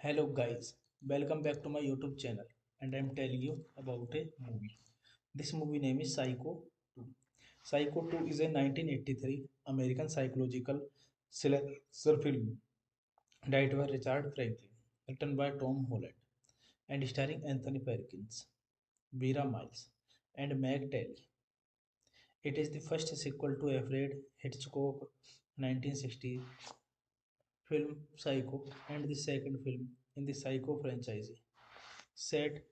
Hello guys, welcome back to my YouTube channel and I'm telling you about a movie. This movie name is Psycho 2. Psycho 2 is a 1983 American psychological slasher film directed by Richard Franklin, written by Tom Holland and starring Anthony Perkins, Vera Miles and Meg Telly. It is the first sequel to Alfred Hitchcock 1960 film Psycho and the second film in the Psycho franchise, set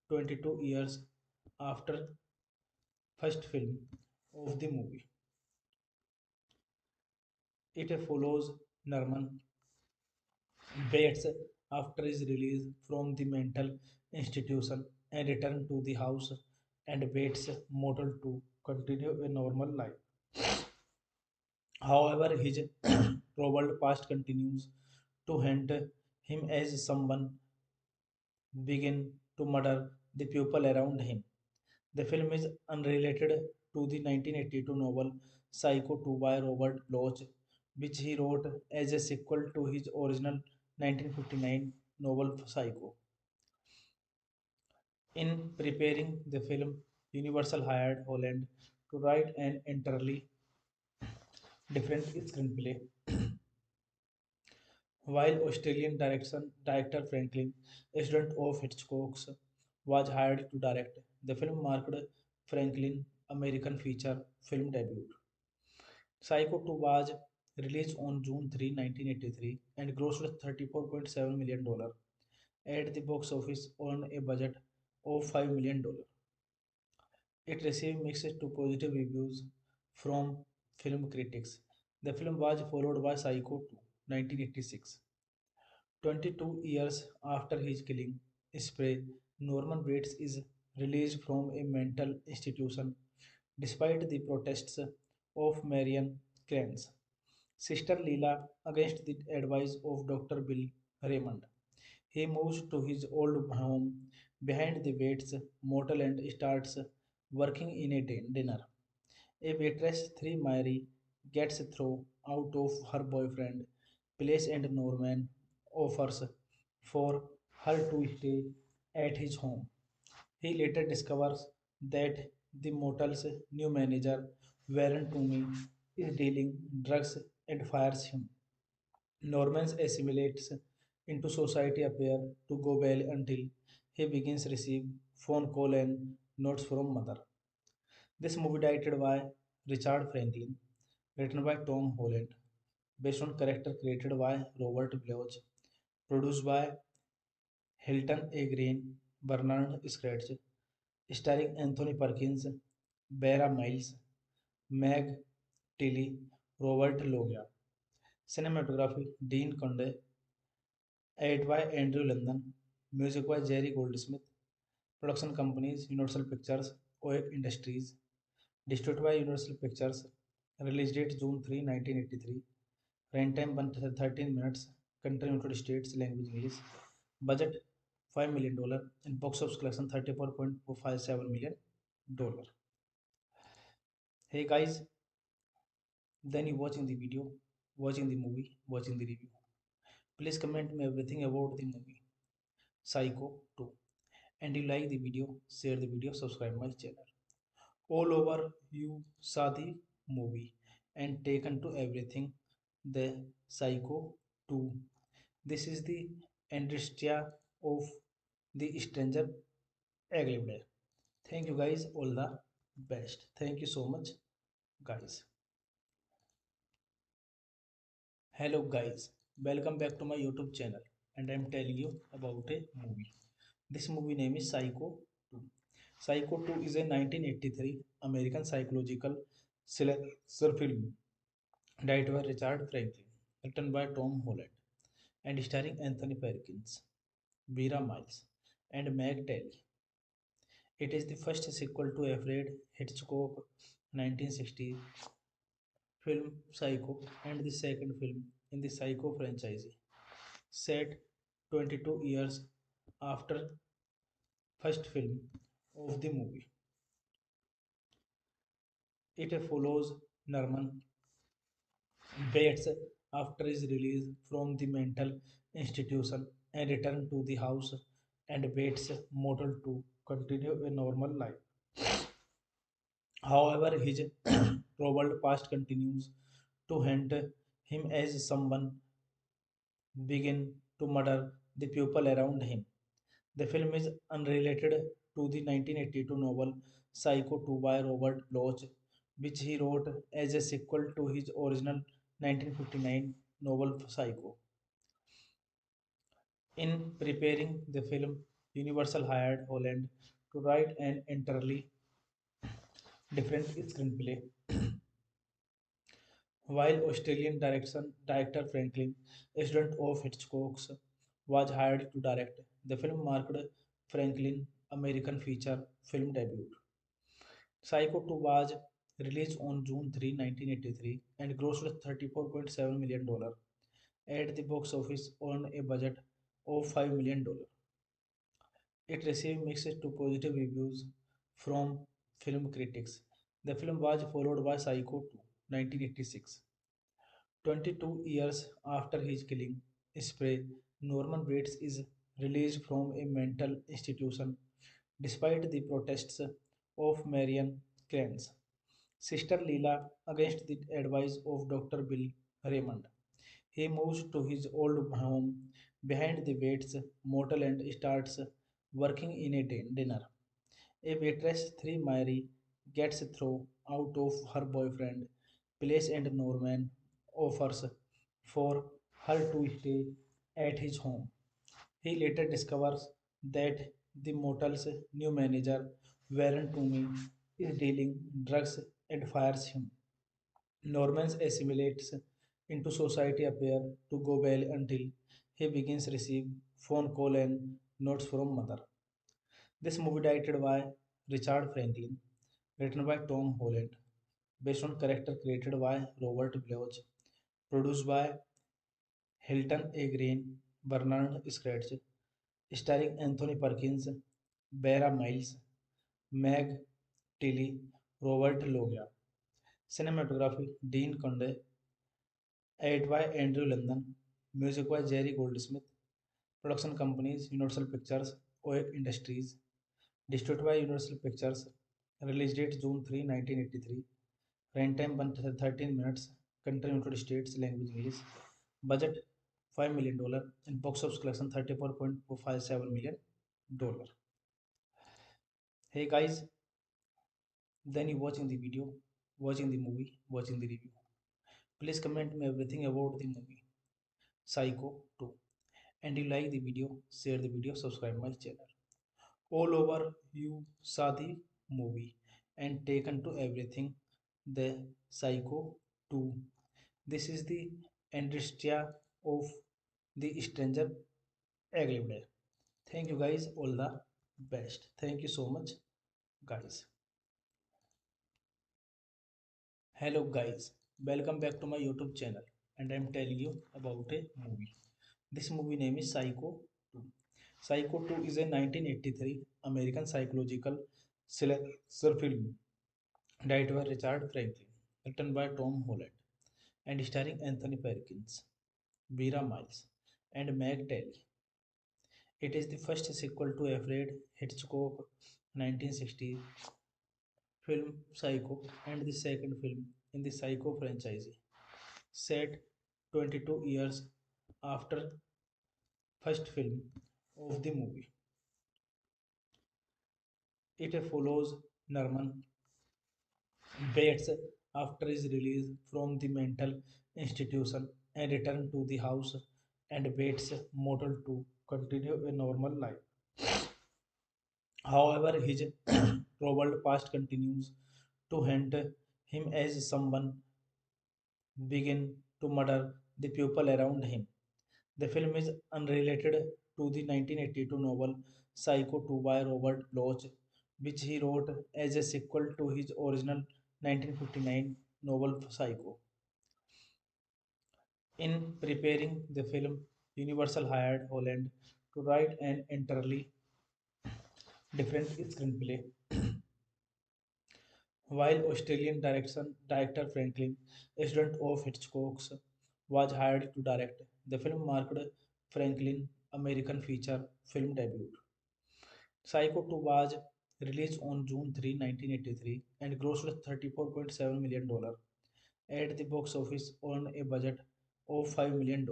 22 years after first film of the movie. It follows Norman Bates after his release from the mental institution and returned to the house and waits model to continue a normal life. However, his troubled past continues to haunt him as someone begin to murder the people around him. The film is unrelated to the 1982 novel Psycho 2 by Robert Bloch, which he wrote as a sequel to his original 1959 novel Psycho. In preparing the film, Universal hired Holland to write an entirely different screenplay, while Australian director Franklin, a student of Hitchcock's, was hired to direct. The film marked Franklin's American feature film debut. Psycho 2 was released on June 3, 1983 and grossed $34.7 million at the box office on a budget of $5 million. It received mixed to positive reviews from film critics. The film was followed by Psycho 2, 1986. 22 years after his killing spree, Norman Bates is released from a mental institution despite the protests of Marian Crans. Sister Leela against the advice of Dr. Bill Raymond. He moves to his old home behind the Waits motel and starts working in a dinner. A waitress, 3 Mary, gets thrown out of her boyfriend place and Norman offers for her to stay at his home. He later discovers that the motel's new manager, Warren Toomey, is dealing drugs and fires him. Norman assimilates into society appear to go well until he begins receive phone call and notes from mother. This movie directed by Richard Franklin, written by Tom Holland, based on character created by Robert Bloch, produced by Hilton A. Green, Bernard Scratch, starring Anthony Perkins, Vera Miles, Meg Tilly, Robert Loggia. Cinematography Dean Conde, edited by Andrew London, music by Jerry Goldsmith, production companies Universal Pictures, OEC Industries, distributed by Universal Pictures, release date June 3, 1983, runtime 113 minutes, country United States, language English, budget $5 million, and box office collection $34.457 million. Hey guys, then you watching the video, watching the movie, watching the review. Please comment me everything about the movie Psycho 2. And you like the video, share the video, subscribe my channel. All over you saw the movie and taken to everything the Psycho 2. This is the industria of the stranger Aglibde. Thank you guys, all the best. Thank you so much, guys. Hello guys, welcome back to my YouTube channel and I'm telling you about a movie. This movie name is Psycho 2. Psycho 2 is a 1983 American psychological slasher film directed by Richard Franklin, written by Tom Holland and starring Anthony Perkins, Vera Miles and Meg Telly. It is the first sequel to Alfred Hitchcock 1960 film Psycho and the second film in the Psycho franchise, set 22 years after first film of the movie. It follows Norman Bates after his release from the mental institution and return to the house and Bates model to continue a normal life. However, his troubled past continues to haunt him as someone begin to murder the people around him. The film is unrelated to the 1982 novel Psycho 2 by Robert Bloch, which he wrote as a sequel to his original 1959 novel Psycho. In preparing the film, Universal hired Holland to write an entirely different screenplay, while Australian director Franklin, a student of Hitchcock's, was hired to direct. The film marked Franklin American feature film debut. Psycho 2 was released on June 3, 1983 and grossed $34.7 million at the box office on a budget of $5 million. It received mixed to positive reviews from film critics. The film was followed by Psycho 2, 1986. 22 years after his killing spree, Norman Bates is released from a mental institution despite the protests of Marian Crane's sister Leela against the advice of Dr. Bill Raymond. He moves to his old home behind the Bates motel and starts working in a dinner. A waitress, 3 Mary, gets thrown out of her boyfriend place and Norman offers for her to stay at his home. He later discovers that the motel's new manager, Warren Toomey, is dealing drugs and fires him. Norman assimilates into society appear to go well until he begins receive phone call and notes from mother. This movie directed by Richard Franklin, written by Tom Holland, based on character created by Robert Bloch, produced by Hilton A. Green, Bernard Scratch, starring Anthony Perkins, Vera Miles, Meg Tilly, Robert Loggia. Cinematography Dean Conde, edited by Andrew London, music by Jerry Goldsmith, production companies Universal Pictures, OEC Industries, distributed by Universal Pictures, release date June 3, 1983, runtime 113 minutes, country United States, language English, budget $5 million, and box office collection $34.57 million. Hey guys, then you watching the video, watching the movie, watching the review. Please comment me everything about the movie Psycho 2. And you like the video, share the video, subscribe my channel. All over you saw the movie and taken to everything the Psycho 2. This is the industria of the stranger Aglibde. Thank you guys, all the best. Thank you so much, guys. Hello guys, welcome back to my YouTube channel and I'm telling you about a movie. This movie name is Psycho 2. Psycho 2 is a 1983 American psychological thriller film directed by Richard Franklin, written by Tom Holland and starring Anthony Perkins, Vera Miles and Meg Telly. It is the first sequel to Alfred Hitchcock 1960 film Psycho and the second film in the Psycho franchise, set 22 years after first film of the movie. It follows Norman Bates after his release from the mental institution and return to the house and Bates model to continue a normal life. However, his troubled past continues to haunt him as someone begin to murder the people around him. The film is unrelated to the 1982 novel Psycho 2 by Robert Bloch, which he wrote as a sequel to his original 1959 novel Psycho. In preparing the film, Universal hired Holland to write an entirely different screenplay, while Australian director Franklin, a student of Hitchcock's, was hired to direct. The film marked Franklin American feature film debut. Psycho 2 was released on June 3, 1983 and grossed $34.7 million at the box office on a budget of $5 million.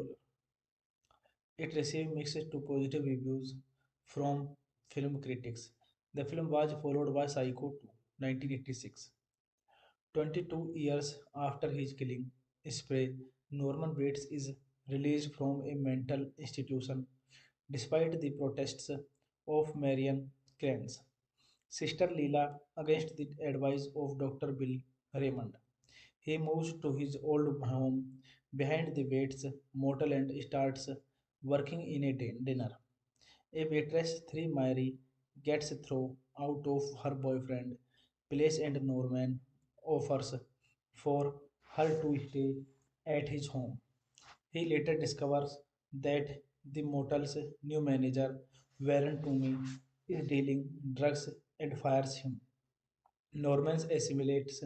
It received mixed to positive reviews from film critics. The film was followed by Psycho 2, 1986. 22 years after his killing spree, Norman Bates is released from a mental institution despite the protests of Marian Crane's sister Leela against the advice of Dr. Bill Raymond. He moves to his old home behind the Bates motel and starts working in a dinner. A waitress, three Mary, gets thrown out of her boyfriend place and Norman offers for her to stay at his home. He later discovers that the motel's new manager, Warren Toomey, is dealing drugs and fires him. Norman assimilates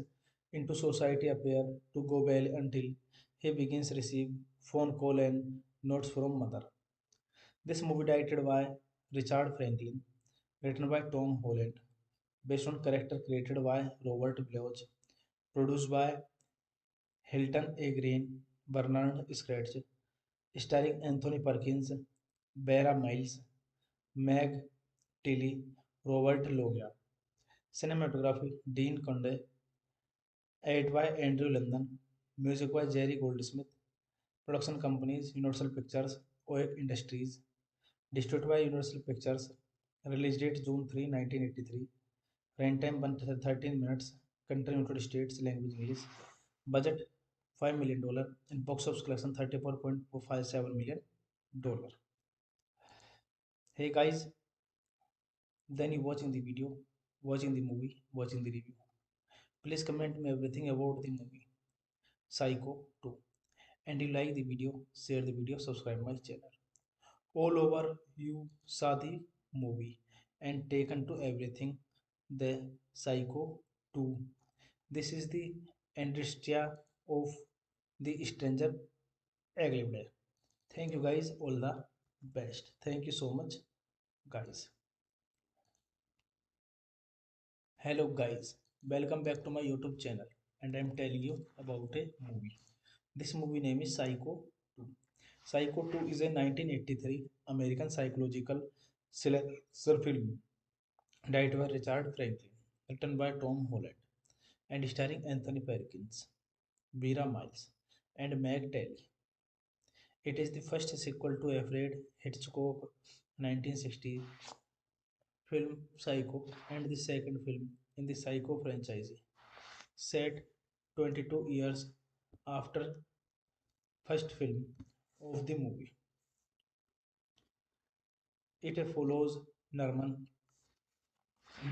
into society appear to go well until he begins receive phone call and notes from mother. This movie directed by Richard Franklin, written by Tom Holland, based on character created by Robert Bloch, produced by Hilton A. Green, Bernard Scratch, starring Anthony Perkins, Vera Miles, Meg Tilly, Robert Loggia. Cinematography Dean Conde, edited by Andrew London, music by Jerry Goldsmith, production companies Universal Pictures, OEC Industries, distributed by Universal Pictures, release date June 3, 1983, runtime 113 minutes, country United States, language English, budget $5 million, and box office collection $34.457 million. Hey guys, then you watching the video, watching the movie, watching the review. Please comment me everything about the movie Psycho 2. And you like the video, share the video, subscribe my channel. All over you saw the movie and taken to everything the Psycho 2. This is the industria of the stranger Aglibde. Thank you guys, all the best. Thank you so much, guys. Hello guys, welcome back to my YouTube channel and I'm telling you about a movie. This movie name is Psycho 2. Psycho 2 is a 1983 American psychological thriller film directed by Richard Franklin, written by Tom Holland and starring Anthony Perkins, Vera Miles and Meg Telly. It is the first sequel to Alfred Hitchcock 1960 film Psycho and the second film in the Psycho franchise, set 22 years after first film of the movie. It follows Norman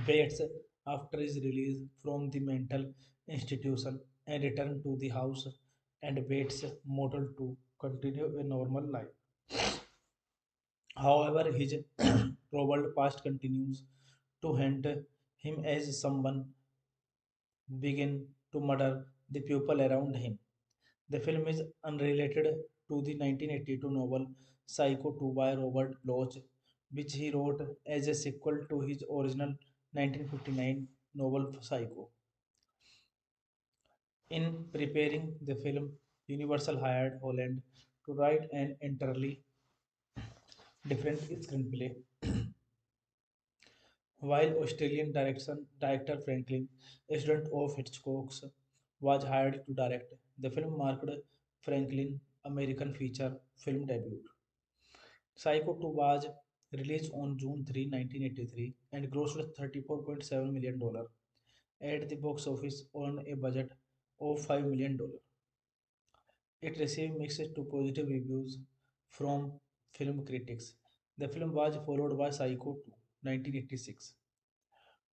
Bates after his release from the mental institution and return to the house and Bates' model to continue a normal life. However, his troubled past continues to haunt him as someone begin to murder the people around him. The film is unrelated to the 1982 novel Psycho 2 by Robert Bloch, which he wrote as a sequel to his original 1959 novel Psycho. In preparing the film, Universal hired Holland to write an entirely different screenplay, while Australian director Franklin, a student of Hitchcock's, was hired to direct. The film marked Franklin's American feature film debut. Psycho 2 was released on June 3, 1983 and grossed $34.7 million at the box office on a budget of $5 million. It received mixed to positive reviews from film critics. The film was followed by Psycho 2, 1986.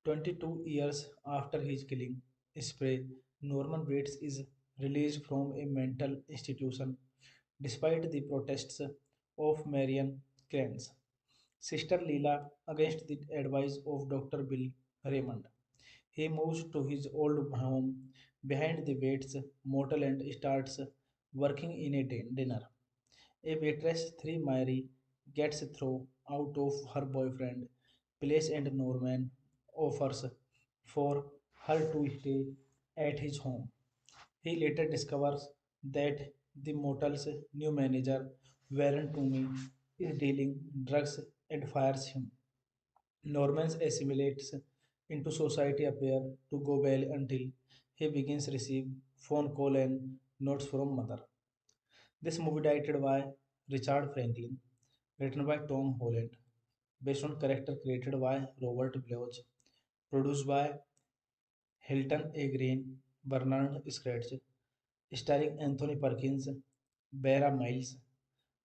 22 years after his killing spree, Norman Bates is released from a mental institution despite the protests of Marian Crans. Sister Leela, against the advice of Dr. Bill Raymond, he moves to his old home behind the Bates motel and starts working in a dinner. A waitress, three Mary, gets thrown out of her boyfriend place and Norman offers for her to stay at his home. He later discovers that the motel's new manager, Warren Toomey, is dealing drugs and fires him. Norman assimilates into society appear to go well until he begins receive phone call and notes from mother. This movie directed by Richard Franklin, written by Tom Holland, based on character created by Robert Bloch, produced by Hilton A. Green, Bernard Scratch, starring Anthony Perkins, Vera Miles,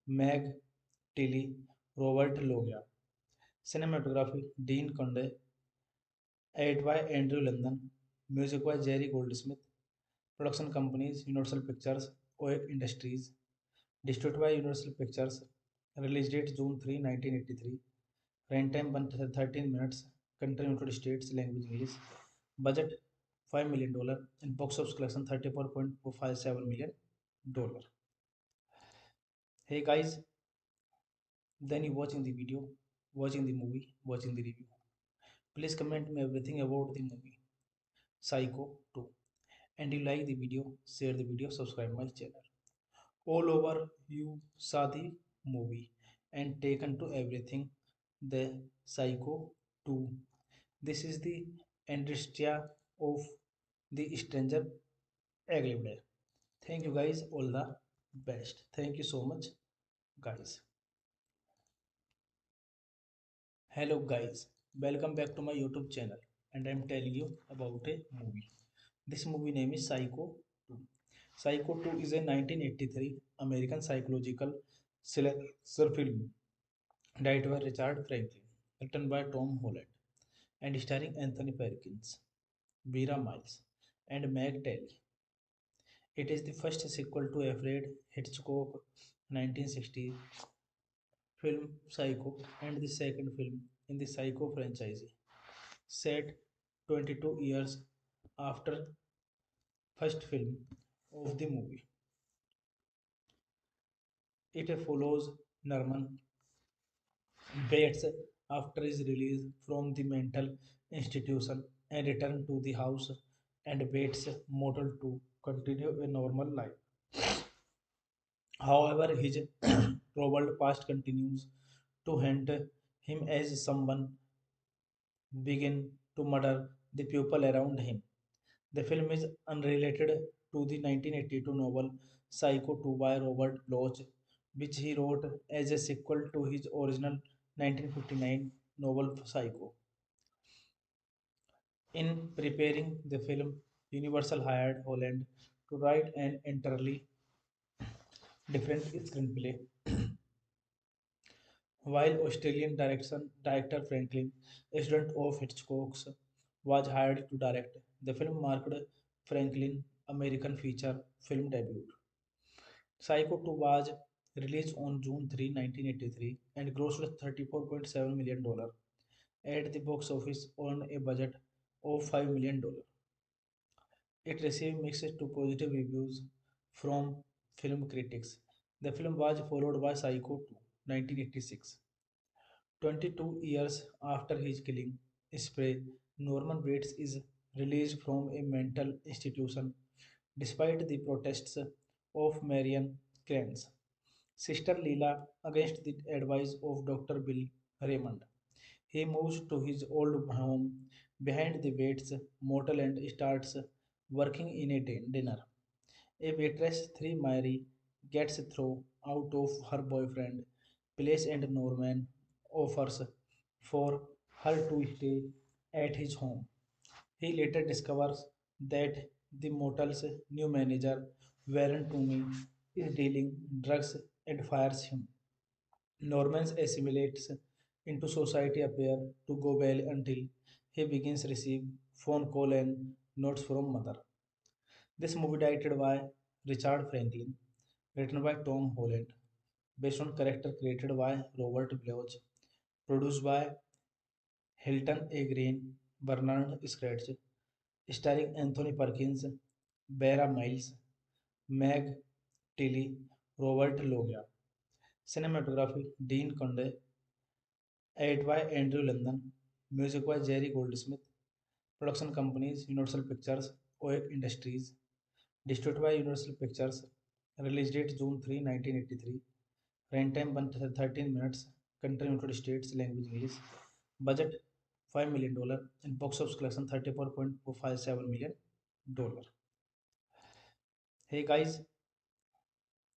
Meg Tilly, Robert Loggia. Cinematography Dean Conde, edited by Andrew London, music by Jerry Goldsmith, production companies Universal Pictures, OEC Industries, distributed by Universal Pictures, release date June 3, 1983, runtime 13 minutes, country United States, language English, budget $5 million, and box office collection $34.57 million. Hey guys, then you watching the video, watching the movie, watching the review. Please comment me everything about the movie Psycho 2. And you like the video, share the video, subscribe my channel. All over you saw the movie and taken to everything the Psycho 2. This is the Andrestia of the Stranger Aglibde. Thank you guys, all the best. Thank you so much, guys. Hello guys, welcome back to my YouTube channel and I'm telling you about a movie. This movie name is Psycho 2. Psycho 2 is a 1983 American psychological slasher film directed by Richard Franklin, written by Tom Holland and starring Anthony Perkins, Vera Miles and Meg Telly. It is the first sequel to Alfred Hitchcock 1960 film Psycho and the second film in the Psycho franchise, set 22 years after first film of the movie. It follows Norman Bates after his release from the mental institution and return to the house and Bates' model to continue a normal life. However, his troubled past continues to haunt him as someone begin to murder the people around him. The film is unrelated to the 1982 novel Psycho 2 by Robert Bloch, which he wrote as a sequel to his original 1959 novel Psycho. In preparing the film, Universal hired Holland to write an entirely different screenplay, while Australian director Franklin, a student of Hitchcock's, was hired to direct. The film marked Franklin's American feature film debut. Psycho 2 was released on June 3, 1983 and grossed $34.7 million at the box office on a budget of $5 million. It received mixed to positive reviews from film critics. The film was followed by Psycho 2, 1986. 22 years after his killing spree, Norman Bates is released from a mental institution despite the protests of Marian Crans. Sister Leela, against the advice of Dr. Bill Raymond, he moves to his old home behind the Bates motel and starts working in a dinner. A waitress, 3 Mary, gets thrown out of her boyfriend place and Norman offers for her to stay at his home. He later discovers that the motel's new manager, Warren Toomey, is dealing drugs and fires him. Norman assimilates into society appear to go well until he begins receive phone call and notes from mother. This movie directed by Richard Franklin, written by Tom Holland, based on character created by Robert Bloch, produced by Hilton A. Green, Bernard Scratch, starring Anthony Perkins, Vera Miles, Meg Tilly, Robert Loggia. Cinematography Dean Conde, edited by Andrew London, music by Jerry Goldsmith, production companies Universal Pictures, OEC Industries, distributed by Universal Pictures, release date June 3, 1983, runtime 13 minutes, country United States, language English, budget $5 million, and box office collection $34.57 million. Hey guys,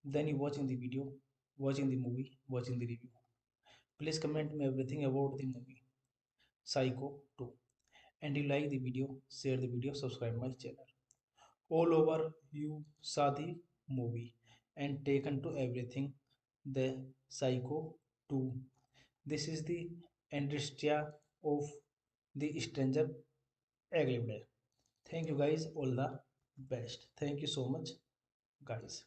then you watching the video, watching the movie, watching the review. Please comment me everything about the movie Psycho 2. And you like the video, share the video, subscribe my channel. All over you saw the movie and taken to everything the Psycho 2. This is the Andrestia of the Stranger Aglived. Thank you guys, all the best. Thank you so much, guys.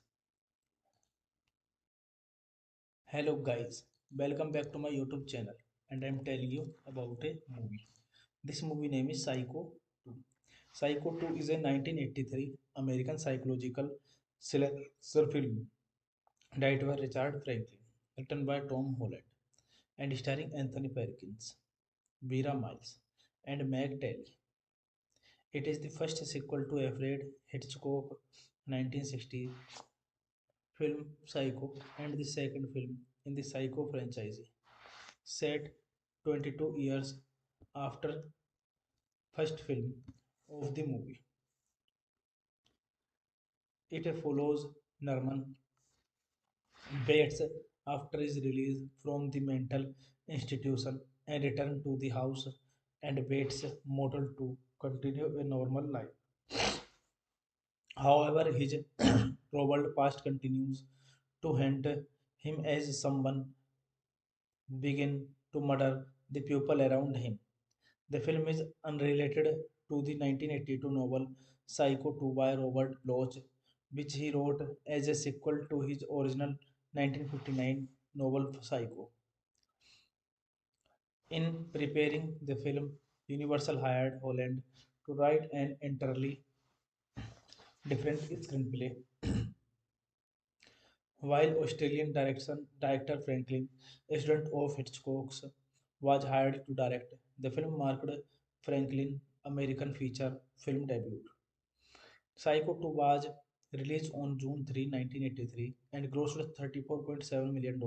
Hello guys, welcome back to my YouTube channel and I'm telling you about a movie. This movie name is Psycho 2. Psycho 2 is a 1983 American psychological slasher film directed by Richard Franklin, written by Tom Holland and starring Anthony Perkins, Vera Miles and Meg Telly. It is the first sequel to Alfred Hitchcock 1960 film Psycho and the second film in the Psycho franchise, set 22 years after first film of the movie. It follows Norman Bates after his release from the mental institution and return to the house and Bates' model to continue a normal life. However, his troubled past continues to haunt him as someone begin to murder the people around him. The film is unrelated to the 1982 novel Psycho 2 by Robert Bloch, which he wrote as a sequel to his original 1959 novel Psycho. In preparing the film, Universal hired Holland to write an entirely different screenplay, while Australian director Franklin, a student of Hitchcock's, was hired to direct. The film marked Franklin's American feature film debut. Psycho 2 was released on June 3, 1983 and grossed $34.7 million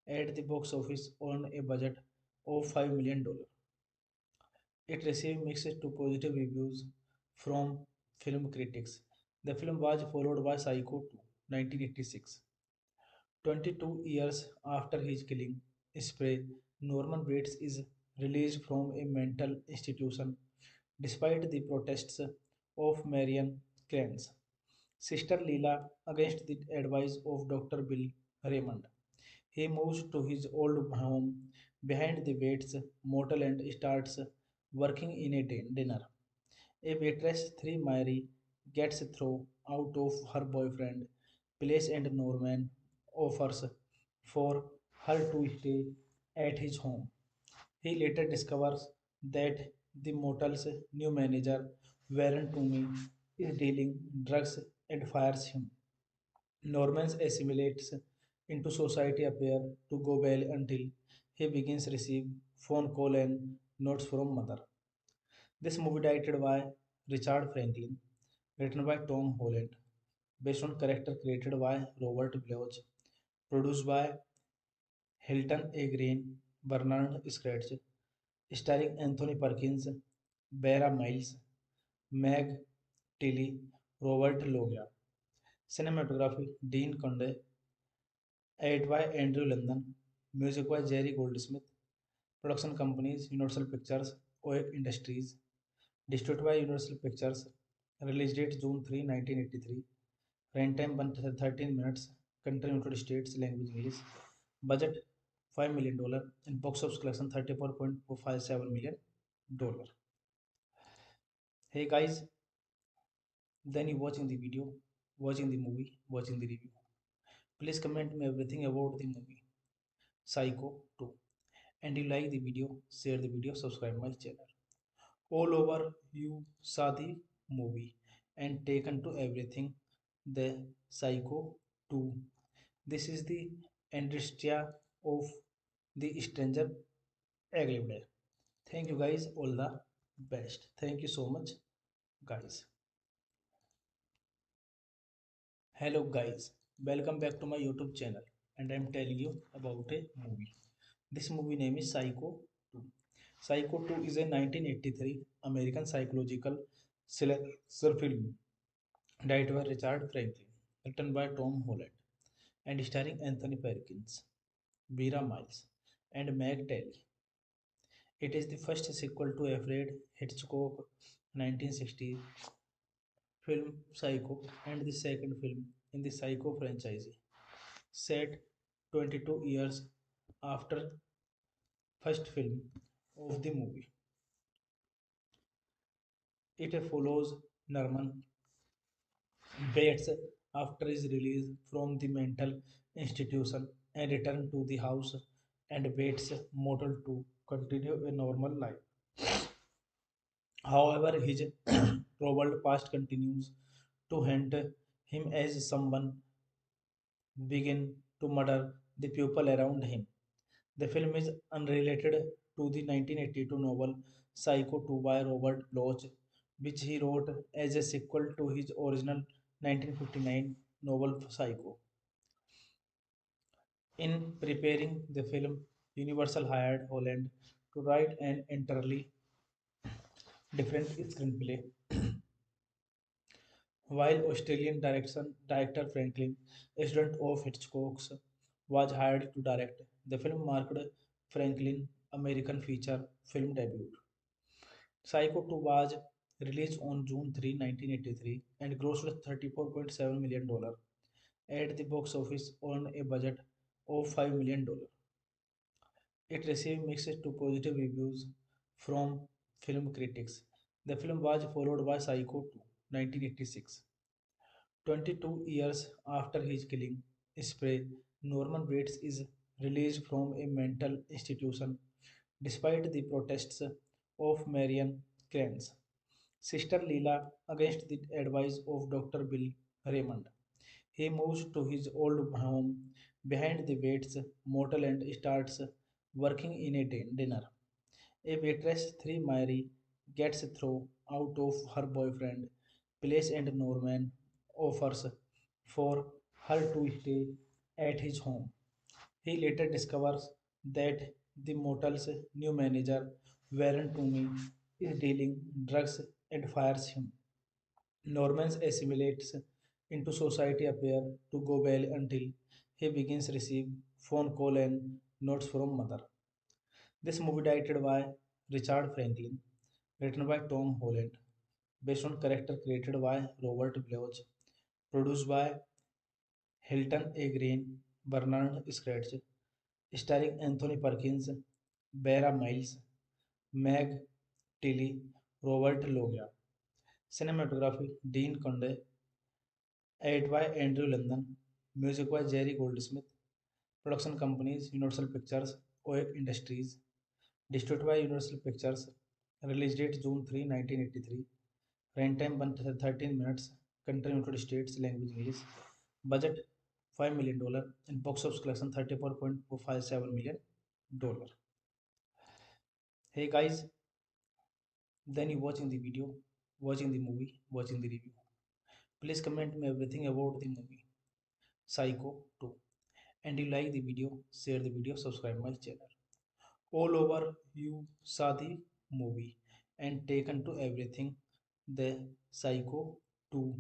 at the box office on a budget of $5 million. It received mixed to positive reviews from film critics. The film was followed by Psycho 2, 1986. 22 years after his killing spree, Norman Bates is released from a mental institution despite the protests of Marian Crans. Sister Leela, against the advice of Dr. Bill Raymond, he moves to his old home behind the Bates motel and starts working in a dinner. A waitress, 3 Mary, gets thrown out of her boyfriend place and Norman offers for her to stay at his home. He later discovers that the motel's new manager, Warren Toomey, is dealing drugs and fires him. Norman assimilates into society appear to go well until he begins to receive phone call and notes from mother. This movie directed by Richard Franklin, written by Tom Holland, based on character created by Robert Bloch, produced by Hilton A. Green, Bernard Scratch, starring Anthony Perkins, Vera Miles, Meg Tilly, Robert Loggia. Cinematography Dean Conde, edited by Andrew London, music by Jerry Goldsmith, production companies Universal Pictures, OEC Industries, distributed by Universal Pictures, release date June 3, 1983, runtime 113 minutes, country United States, language English, budget $5 million, and box office collection $34.57 million. Hey guys, then you watching the video, watching the movie, watching the review. Please comment me everything about the movie Psycho 2. And you like the video, share the video, subscribe my channel. All over you saw the movie and taken to everything the Psycho 2. This is the Andrestia of the Stranger Aglived. Thank you guys, all the best. Thank you so much, guys. Hello guys, welcome back to my YouTube channel and I'm telling you about a movie. This movie name is Psycho 2. Psycho 2 is a 1983 American psychological slasher film directed by Richard Franklin, written by Tom Holland and starring Anthony Perkins, Vera Miles and Meg Telly. It is the first sequel to Alfred Hitchcock 1960 film Psycho and the second film in the Psycho franchise, set 22 years after first film of the movie. It follows Norman Bates after his release from the mental institution and return to the house and Bates' model to continue a normal life. However, his troubled past continues to haunt him as someone begin to murder the people around him. The film is unrelated to the 1982 novel Psycho 2 by Robert Bloch, which he wrote as a sequel to his original 1959 novel Psycho. In preparing the film, Universal hired Holland to write an entirely different screenplay, while Australian director Franklin, a student of Hitchcock's, was hired to direct. The film marked Franklin's American feature film debut. Psycho 2 was released on June 3, 1983 and grossed $34.7 million at the box office on a budget of $5 million. It received mixed to positive reviews from film critics. The film was followed by Psycho 2, 1986. 22 years after his killing spree, Norman Bates is released from a mental institution despite the protests of Marian Kranz. Sister Leela against the advice of Dr. Bill Raymond. He moves to his old home behind the Bates motel and starts working in a dinner. A waitress, 3 Mary, gets thrown out of her boyfriend place and Norman offers for her to stay at his home. He later discovers that the motel's new manager, Warren Toomey, is dealing drugs and fires him. Norman assimilates into society appear to go well until he begins receive phone call and notes from mother. This movie directed by Richard Franklin, written by Tom Holland, based on character created by Robert Bloch, produced by Hilton A. Green, Bernard Scratch, starring Anthony Perkins, Vera Miles, Meg Tilly, Robert Loggia. Cinematography Dean Conde, edited by Andrew London, music by Jerry Goldsmith, production companies Universal Pictures, OEC Industries, distributed by Universal Pictures, release date June 3, 1983, runtime 113 minutes, country United States, language English, budget $5 million, and box office collection $34.457 million. Hey guys, then you watching the video, watching the movie, watching the review. Please comment me everything about the movie Psycho 2. And you like the video, share the video, subscribe my channel. All over you saw the movie and taken to everything the Psycho 2.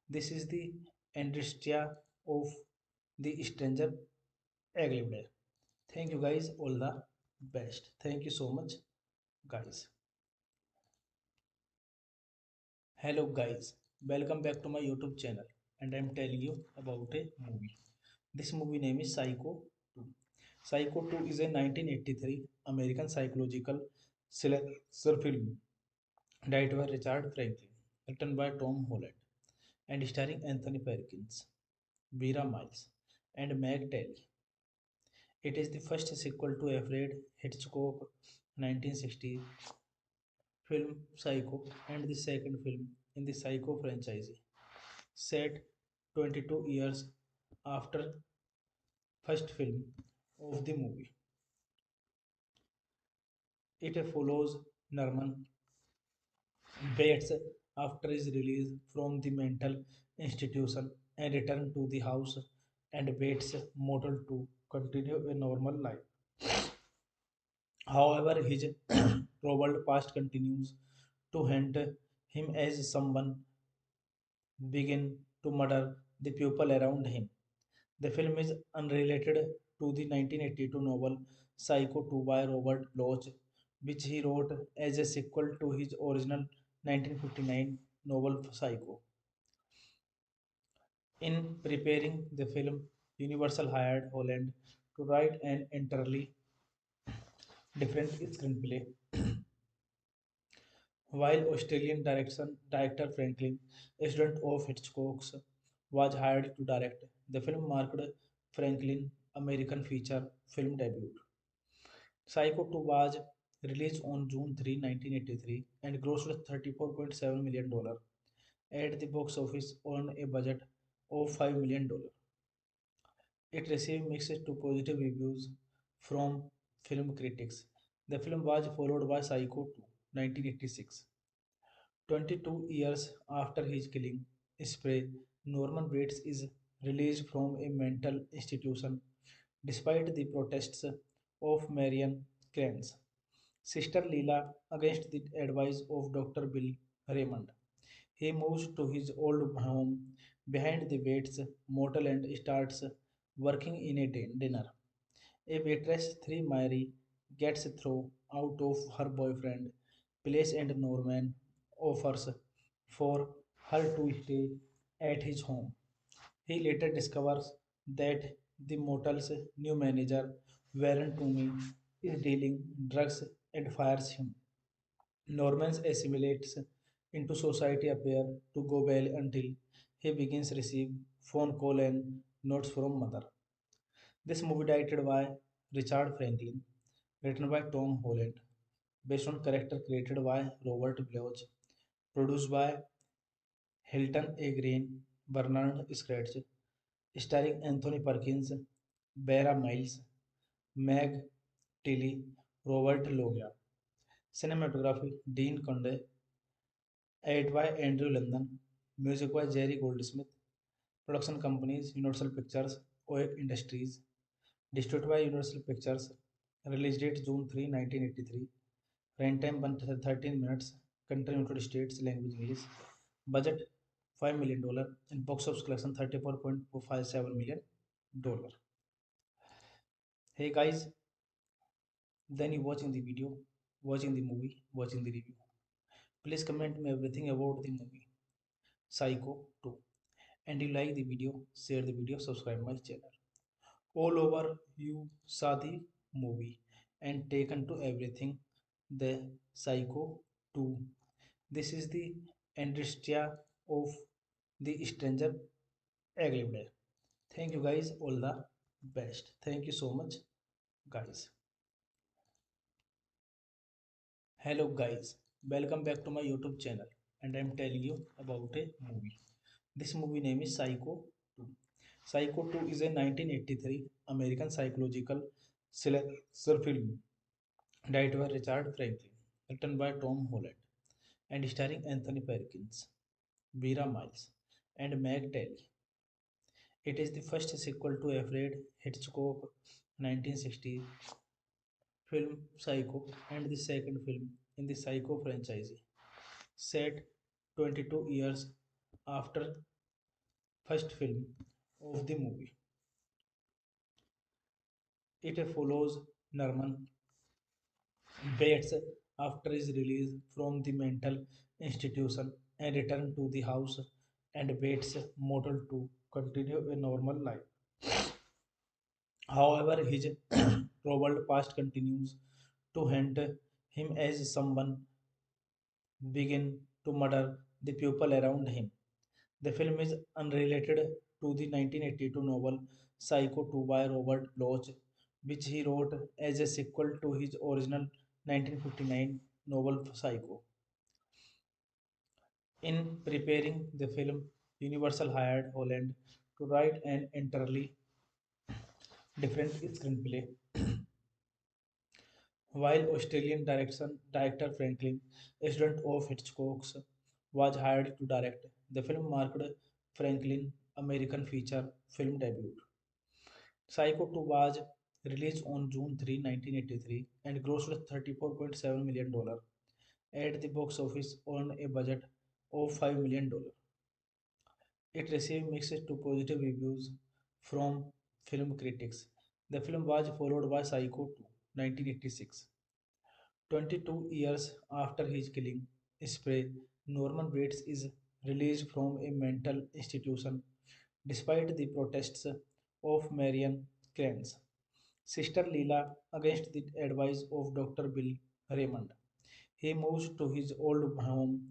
This is the industria of the stranger Aglibde. Thank you guys, all the best. Thank you so much, guys. Hello guys, welcome back to my YouTube channel and I'm telling you about a movie. This movie name is Psycho 2. Psycho 2 is a 1983 American psychological slasher film directed by Richard Franklin, written by Tom Holland and starring Anthony Perkins, Vera Miles and Meg Telly. It is the first sequel to Alfred Hitchcock 1960 film Psycho and the second film in the Psycho franchise, set 22 years after first film of the movie. It follows Norman Bates after his release from the mental institution and return to the house and Bates' model to continue a normal life. However, his troubled past continues to haunt him as someone begin to murder the people around him. The film is unrelated to the 1982 novel Psycho 2 by Robert Bloch, which he wrote as a sequel to his original 1959 novel Psycho. In preparing the film, Universal hired Holland to write an entirely different screenplay. While Australian director Franklin, a student of Hitchcock's, was hired to direct, the film marked Franklin's American feature film debut. Psycho 2 was released on June 3, 1983 and grossed $34.7 million at the box office on a budget of $5 million. It received mixed to positive reviews from film critics. The film was followed by Psycho 2, 1986. 22 years after his killing spree, Norman Bates is released from a mental institution despite the protests of Marian Kranz. Sister Leela against the advice of Dr. Bill Raymond. He moves to his old home behind the Bates motel and starts working in a dinner. A waitress, 3 Mary, gets thrown out of her boyfriend place and Norman offers for her to stay at his home. He later discovers that the motel's new manager, Warren Toomey, is dealing drugs and fires him. Norman assimilates into society appear to go well until he begins receive phone call and notes from mother. This movie directed by Richard Franklin, written by Tom Holland, based on character created by Robert Bloch, produced by Hilton A. Green, Bernard Scratch, starring Anthony Perkins, Vera Miles, Meg Tilly, Robert Loggia. Cinematography Dean Conde, edited by Andrew London, music by Jerry Goldsmith, production companies Universal Pictures, OEC Industries, distributed by Universal Pictures, release date June 3, 1983, runtime 113 minutes, country United States, language English, budget $5 million, and box office collection $34.57 million. Hey guys, then you watching the video, watching the movie, watching the review. Please comment me everything about the movie Psycho 2. And you like the video, share the video, subscribe my channel. All over you saw the movie and taken to everything the Psycho 2. This is the industria of the stranger Aglibde. Thank you guys, all the best. Thank you so much, guys. Hello guys, welcome back to my YouTube channel and I'm telling you about a movie. This movie name is Psycho 2. Psycho 2 is a 1983 American psychological thriller film directed by Richard Franklin, written by Tom Holland and starring Anthony Perkins, Vera Miles and Meg Telly. It is the first sequel to Alfred Hitchcock 1960 film Psycho and the second film in the Psycho franchise, set 22 years after first film of the movie. It follows Norman Bates after his release from the mental institution and return to the house and Bates model to continue a normal life. However, his troubled past continues to haunt him as someone begin to murder the people around him. The film is unrelated to the 1982 novel Psycho 2 by Robert Bloch, which he wrote as a sequel to his original 1959 novel Psycho. In preparing the film, Universal hired Holland to write an entirely different screenplay, while Australian director Franklin, a student of Hitchcock's, was hired to direct. The film marked Franklin's American feature film debut. Psycho 2 was released on June 3, 1983 and grossed $34.7 million at the box office on a budget of $5 million. It received mixed to positive reviews from film critics. The film was followed by Psycho 2, 1986. 22 years after his killing spree, Norman Bates is released from a mental institution despite the protests of Marian Kranz. Sister Leela, against the advice of Dr. Bill Raymond, he moves to his old home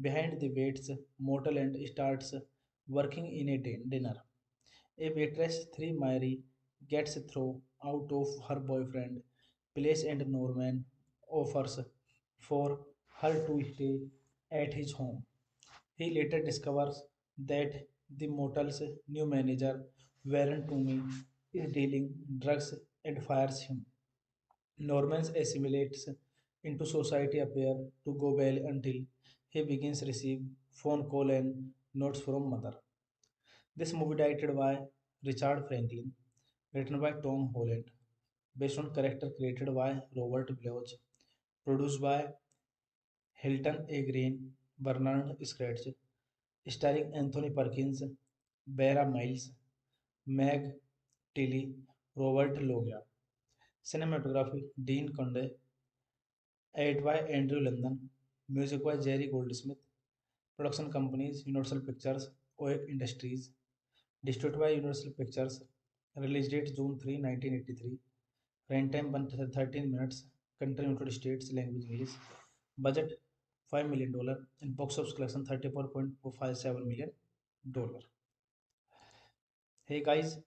behind the Waits motel and starts working in a dinner. A waitress, 3 Mary, gets thrown out of her boyfriend place and Norman offers for her to stay at his home. He later discovers that the motel's new manager, Warren Toomey, is dealing drugs and fires him. Norman assimilates into society appear to go well until he begins receive phone call and notes from mother. This movie directed by Richard Franklin, written by Tom Holland, based on character created by Robert Bloch, produced by Hilton A. Green, Bernard Scratch, starring Anthony Perkins, Vera Miles, Meg Tilly, Robert Loggia. Cinematography Dean Conde, edited by Andrew London, music by Jerry Goldsmith, production companies Universal Pictures, OEC Industries, distributed by Universal Pictures, release date June 3, 1983, runtime 13 minutes, country United States, language English, budget $5 million, and box office collection $34.457 million. Hey guys,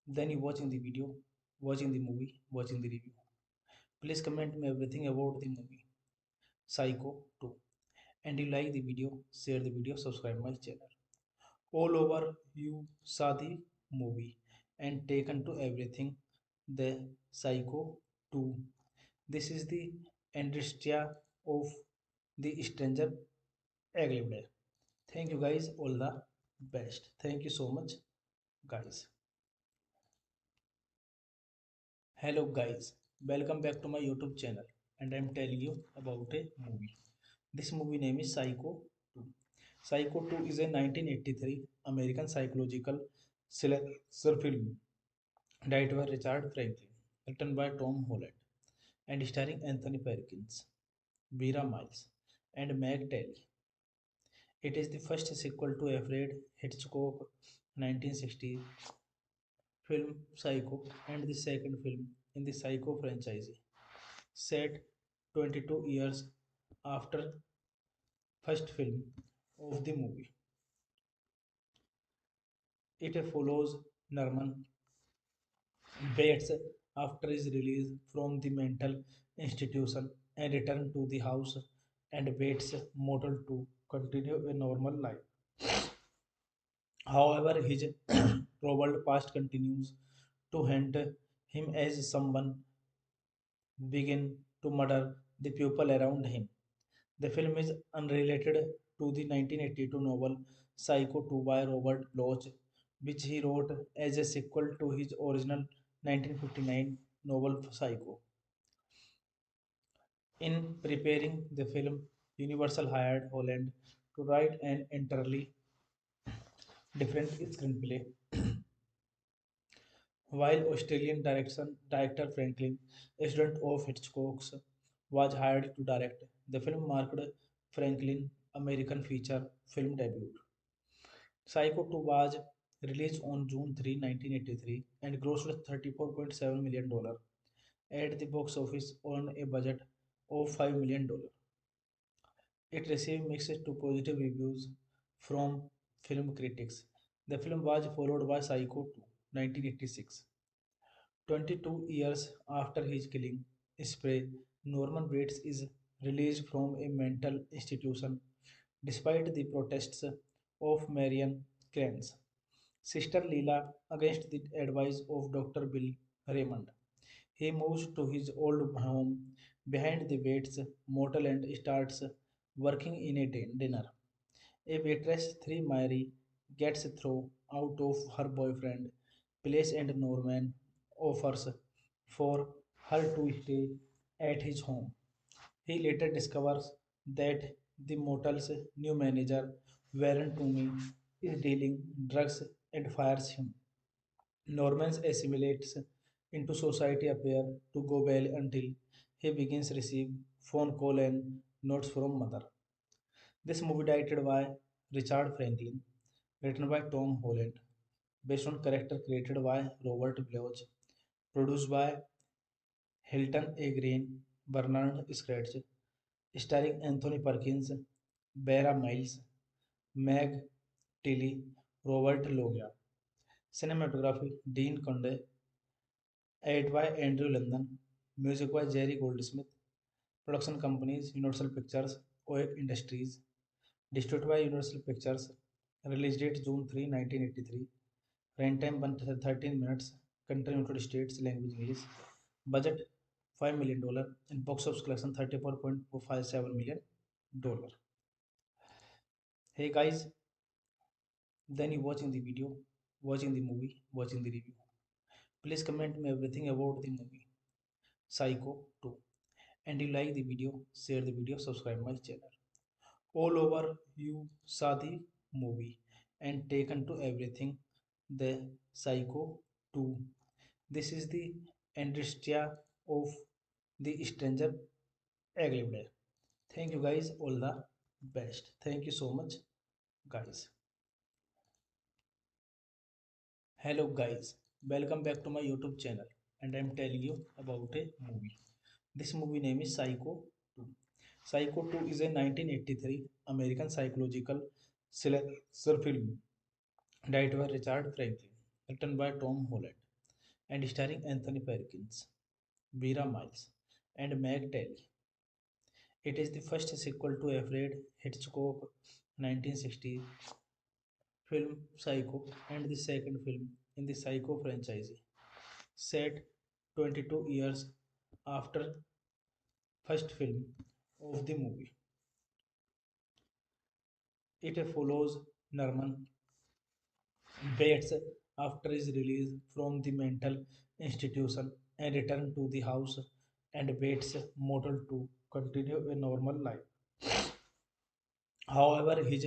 then you watching the video, watching the movie, watching the review. Please comment me everything about the movie Psycho 2. And you like the video, share the video, subscribe my channel. All over you saw the movie and taken to everything the Psycho 2. This is the industria of the stranger Aglibde. Thank you guys, all the best. Thank you so much, guys. Hello guys, welcome back to my YouTube channel and I'm telling you about a movie. This movie name is Psycho 2. Psycho 2 is a 1983 American psychological thriller film directed by Richard Franklin, written by Tom Holland and starring Anthony Perkins, Vera Miles and Meg Telly. It is the first sequel to Alfred Hitchcock 1960 film Psycho and the second film in the Psycho franchise, set 22 years after first film of the movie. It follows Norman Bates after his release from the mental institution and return to the house and Bates' motel to continue a normal life. However, his troubled past continues to haunt him as someone begin to murder the people around him. The film is unrelated to the 1982 novel Psycho 2 by Robert Bloch, which he wrote as a sequel to his original 1959 novel Psycho. In preparing the film, Universal hired Holland to write an entirely different screenplay, while Australian director Franklin, a student of Hitchcock's, was hired to direct. The film marked Franklin's American feature film debut. Psycho 2 was released on June 3, 1983 and grossed $34.7 million at the box office on a budget of $5 million. It received mixed to positive reviews from film critics. The film was followed by Psycho 2, 1986. 22 years after his killing spree, Norman Bates is released from a mental institution despite the protests of Marian Crans. Sister Leela, against the advice of Dr. Bill Raymond, he moves to his old home behind the Waits motel and starts working in a dinner. A waitress, 3 Mary, gets thrown out of her boyfriend place and Norman offers for her to stay at his home. He later discovers that the motel's new manager, Warren Toomey, is dealing drugs and fires him. Norman assimilates into society appear to go well until he begins receive phone call and notes from mother. This movie directed by Richard Franklin, written by Tom Holland, based on character created by Robert Bloch, produced by Hilton A. Green, Bernard Scratch, starring Anthony Perkins, Vera Miles, Meg Tilly, Robert Loggia. Cinematography Dean Conde, edited by Andrew London, music by Jerry Goldsmith, production companies Universal Pictures, OEC Industries, distributed by Universal Pictures, release date June 3, 1983, runtime 13 minutes, country United States, language English, budget $5 million, and box office collection $34.57 million. Hey guys, then you watching the video, watching the movie, watching the review. Please comment me everything about the movie Psycho 2. And you like the video, share the video, subscribe my channel. All over you saw the movie and taken to everything the Psycho 2. This is the Andrestia of the Stranger Aglibde. Thank you guys, all the best. Thank you so much, guys. Hello guys, welcome back to my YouTube channel and I'm telling you about a movie. This movie name is Psycho 2. Psycho 2 is a 1983 American psychological slasher film directed by Richard Franklin, written by Tom Holland and starring Anthony Perkins, Vera Miles and Meg Telly. It is the first sequel to Alfred Hitchcock 1960 film Psycho and the second film in the Psycho franchise, set 22 years after first film of the movie. It follows Norman Bates after his release from the mental institution and return to the house and Bates' model to continue a normal life. However, his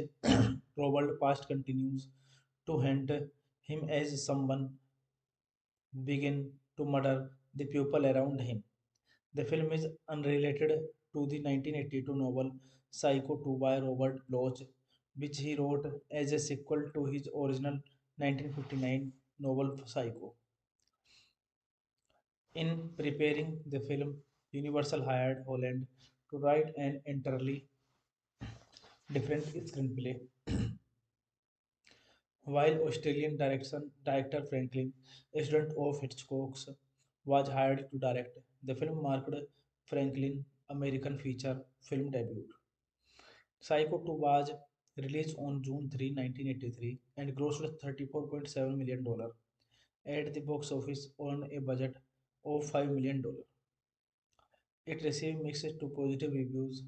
troubled past continues to haunt him as someone begin to murder the people around him. The film is unrelated to the 1982 novel Psycho 2 by Robert Bloch, which he wrote as a sequel to his original 1959 novel Psycho. In preparing the film, Universal hired Holland to write an entirely different screenplay, while Australian director Franklin, a student of Hitchcock's, was hired to direct. The film marked Franklin's American feature film debut. Psycho 2 was released on June 3, 1983 and grossed $34.7 million at the box office on a budget of $5 million. It received mixed to positive reviews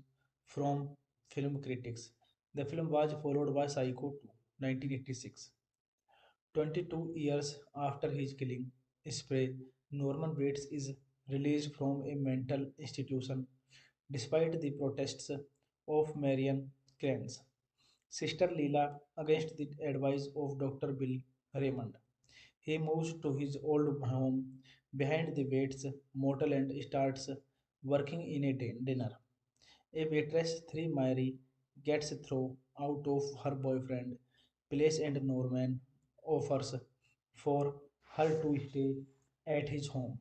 from film critics. The film was followed by Psycho 2, 1986. 22 years after his killing spree, Norman Bates is released from a mental institution despite the protests of Marian Crans. Sister Leela, against the advice of Dr. Bill Raymond, he moves to his old home behind the Bates motel and starts working in a dinner. A waitress, 3 Mary, gets thrown out of her boyfriend place and Norman offers for her to stay at his home.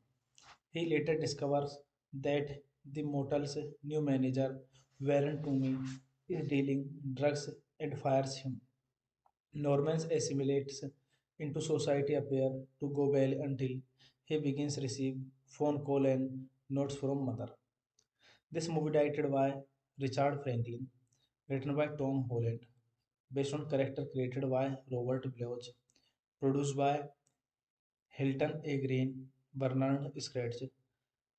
He later discovers that the motel's new manager, Warren Toomey, is dealing drugs and fires him. Norman assimilates into society appear to go well until he begins receive phone call and notes from mother. This movie directed by Richard Franklin, written by Tom Holland, based on character created by Robert Bloch, produced by Hilton A. Green, Bernard Scratch,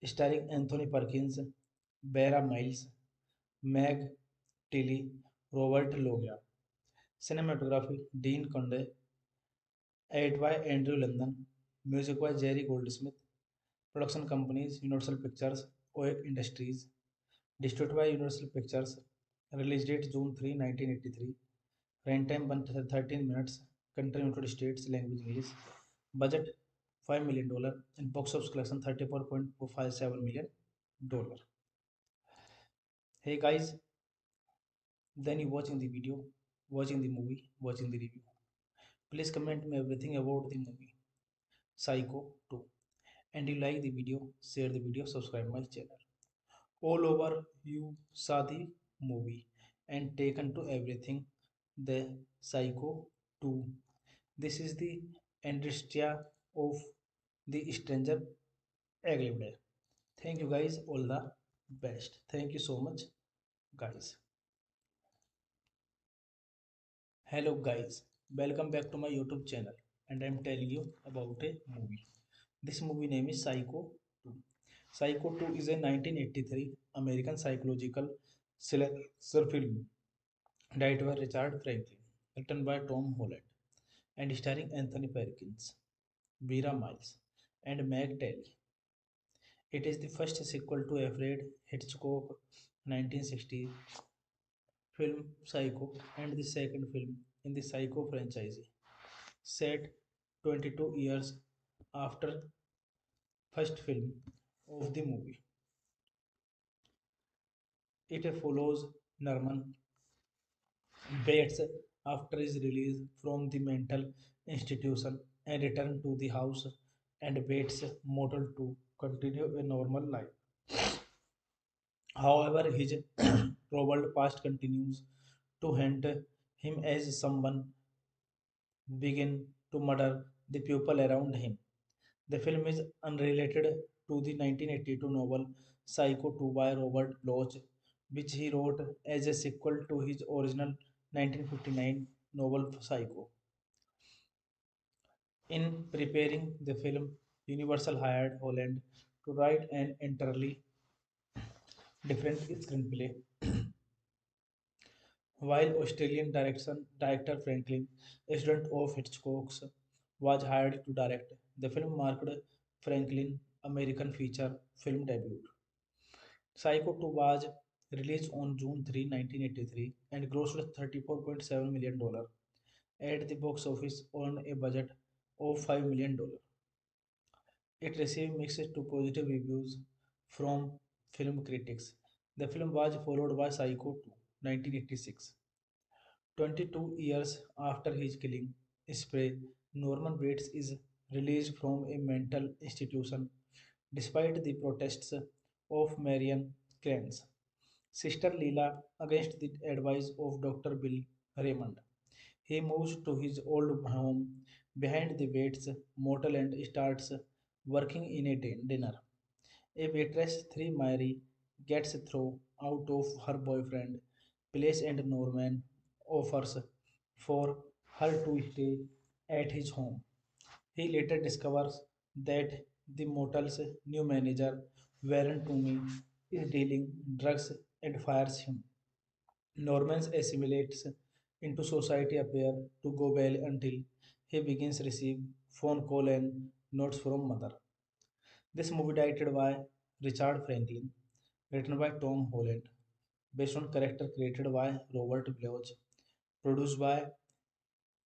starring Anthony Perkins, Vera Miles, Meg Tilly, Robert Loggia. Cinematography Dean Conde, edited by Andrew London, music by Jerry Goldsmith, production companies Universal Pictures, OEC Industries, distributed by Universal Pictures, release date June 3, 1983, runtime 13 minutes, country United States, language English, budget $5 million, and box office collection $34.57 million. Hey guys, then you watching the video, watching the movie, watching the review. Please comment me everything about the movie Psycho 2. and you like the video, share the video, subscribe my channel. All over you saw the movie and taken to everything. The Psycho 2. This is the Andrestia of the Stranger Aglivde. Thank you guys, all the best. Thank you so much, guys. Hello guys, welcome back to my YouTube channel and I'm telling you about a movie. This movie name is Psycho 2. Psycho 2 is a 1983 American psychological slasher film directed by Richard Franklin, written by Tom Holland and starring Anthony Perkins, Vera Miles and Meg Telly. It is the first sequel to Alfred Hitchcock 1960 film Psycho and the second film in the Psycho franchise, set 22 years after first film of the movie. It follows Norman Bates after his release from the mental institution and return to the house and Bates' model to continue a normal life. However, his troubled past continues to haunt him as someone begin to murder the people around him. The film is unrelated to the 1982 novel Psycho 2 by Robert Bloch, which he wrote as a sequel to his original 1959 novel Psycho. In preparing the film, Universal hired Holland to write an entirely different screenplay, while Australian director Franklin, a student of Hitchcock's, was hired to direct. The film marked Franklin's American feature film debut. Psycho 2 was released on June 3, 1983 and grossed $34.7 million at the box office on a budget of $5 million. It received mixed to positive reviews from film critics. The film was followed by Psycho 2, 1986. 22 years after his killing spree, Norman Bates is released from a mental institution despite the protests of Marian Crans. Sister Leela against the advice of Dr. Bill Raymond. He moves to his old home behind the Bates motel and starts working in a dinner. A waitress, 3 Mary, gets thrown out of her boyfriend place and Norman offers for her to stay at his home. He later discovers that the motel's new manager, Warren Toomey, is dealing drugs and fires him. Norman assimilates into society appear to go well until he begins to receive phone call and notes from mother. This movie directed by Richard Franklin, written by Tom Holland, based on character created by Robert Bloch, produced by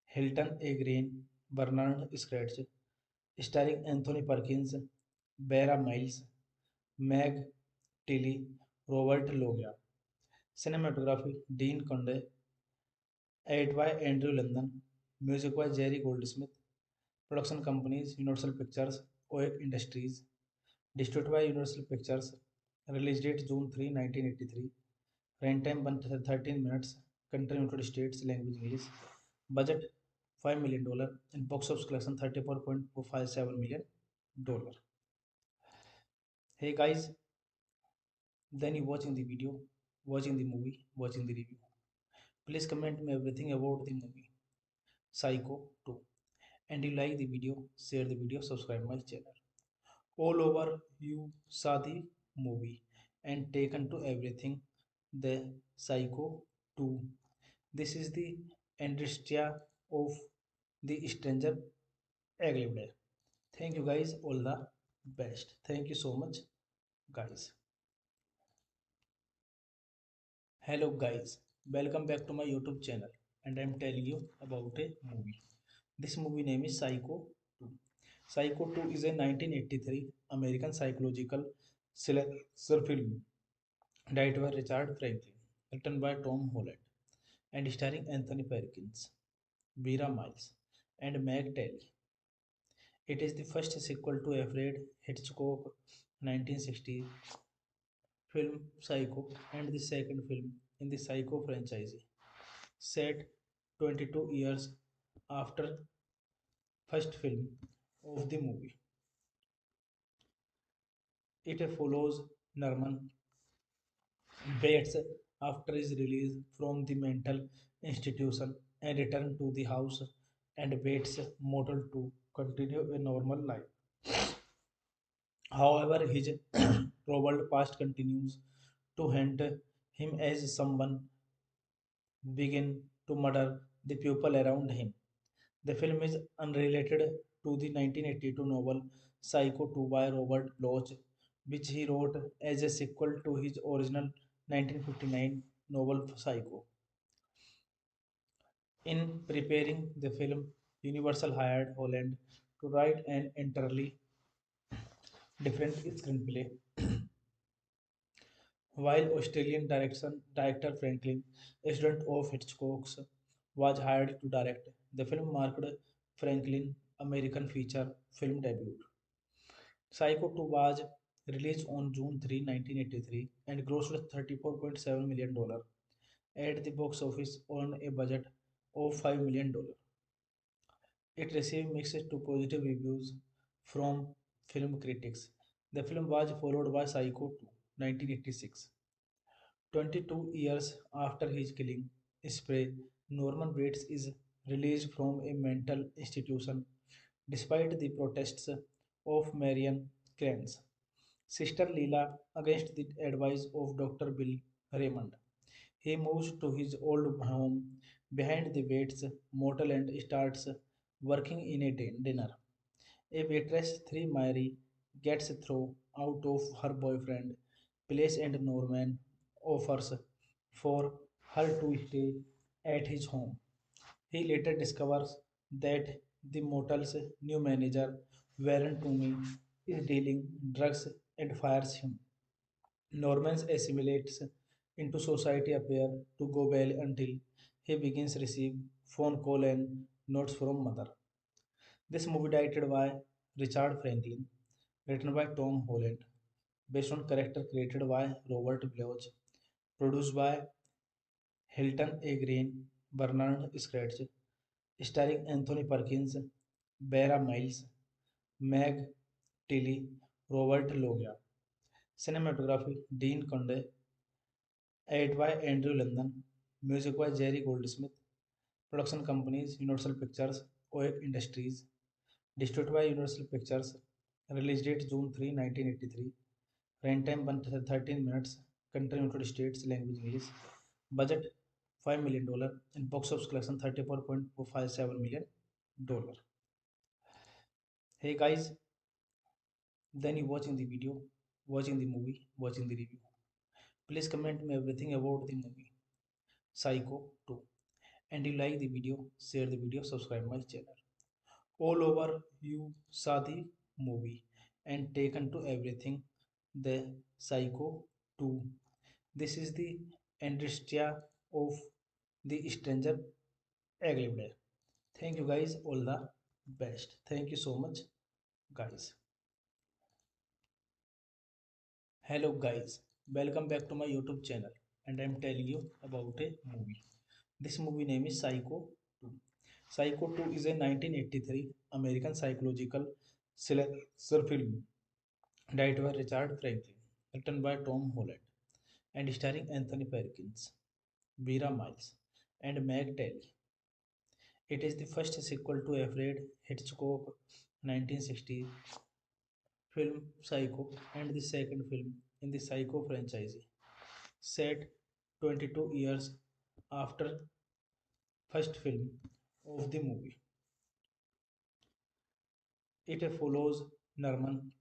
Hilton A. Green, Bernard Scratch, starring Anthony Perkins, Vera Miles, Meg Tilly, Robert Loggia. Cinematography Dean Conde, edited by Andrew London, music by Jerry Goldsmith, production companies Universal Pictures, OEC Industries, distributed by Universal Pictures, release date June 3, 1983, runtime 113 minutes, country United States, language English, budget $5 million, and box office collection $34.57 million. Hey guys, then you watching the video, watching the movie, watching the review. Please comment me everything about the movie Psycho 2. And you like the video, share the video, subscribe my channel. All over you saw the movie and taken to everything. The Psycho 2. This is the Andrestia of the Stranger Aglivde. Thank you guys, all the best. Thank you so much, guys. Hello guys, welcome back to my YouTube channel and I'm telling you about a movie. This movie name is Psycho 2. Psycho 2 is a 1983 American psychological slasher film directed by Richard Franklin, written by Tom Holland and starring Anthony Perkins, Vera Miles and Meg Telly. It is the first sequel to Alfred Hitchcock 1960 film Psycho and the second film in the Psycho franchise, set 22 years after first film of the movie. It follows Norman Bates after his release from the mental institution and return to the house and Bates' model to continue a normal life. However, his troubled past continues to haunt him as someone begin to murder the people around him. The film is unrelated to the 1982 novel Psycho 2 by Robert Bloch, which he wrote as a sequel to his original 1959 novel Psycho. In preparing the film, Universal hired Holland to write an entirely different screenplay, while Australian director Franklin, a student of Hitchcock's, was hired to direct. The film marked Franklin's American feature film debut. Psycho 2 was released on June 3, 1983 and grossed $34.7 million at the box office on a budget of $5 million. It received mixed to positive reviews from film critics. The film was followed by Psycho 2, 1986. 22 years after his killing spree, Norman Bates is released from a mental institution despite the protests of Marian Crans. Sister Leela against the advice of Dr. Bill Raymond. He moves to his old home behind the Bates motel and starts working in a dinner. A waitress, 3 Mary, gets thrown out of her boyfriend place and Norman offers for her to stay at his home. He later discovers that the motel's new manager, Warren Toomey, is dealing drugs and fires him. Norman assimilates into society appear to go well until he begins receive phone call and notes from mother. This movie directed by Richard Franklin, written by Tom Holland, based on character created by Robert Bloch, produced by Hilton A. Green, Bernard Scratch, starring Anthony Perkins, Vera Miles, Meg Tilly, Robert Loggia. Cinematography Dean Conde, edited by Andrew London, music by Jerry Goldsmith, production companies Universal Pictures, OEC Industries, distributed by Universal Pictures, release date June 3, 1983, runtime 113 minutes, country United States, language English, budget $5 million, and box office collection $34.57 million. Hey guys, then you watching the video, watching the movie, watching the review. Please comment me everything about the movie Psycho 2. And you like the video, share the video, subscribe my channel. All over you saw the movie and taken to everything the Psycho 2. This is the industria of the stranger Aglibde. Thank you guys, all the best. Thank you so much, guys. Hello guys, welcome back to my YouTube channel and I'm telling you about a movie. This movie name is Psycho 2. Psycho 2 is a 1983 American psychological slasher film directed by Richard Franklin, written by Tom Holland and starring Anthony Perkins, Vera Miles and Meg Telly. It is the first sequel to Alfred Hitchcock 1960 film Psycho and the second film in the Psycho franchise, set 22 years after first film of the movie. It follows Norman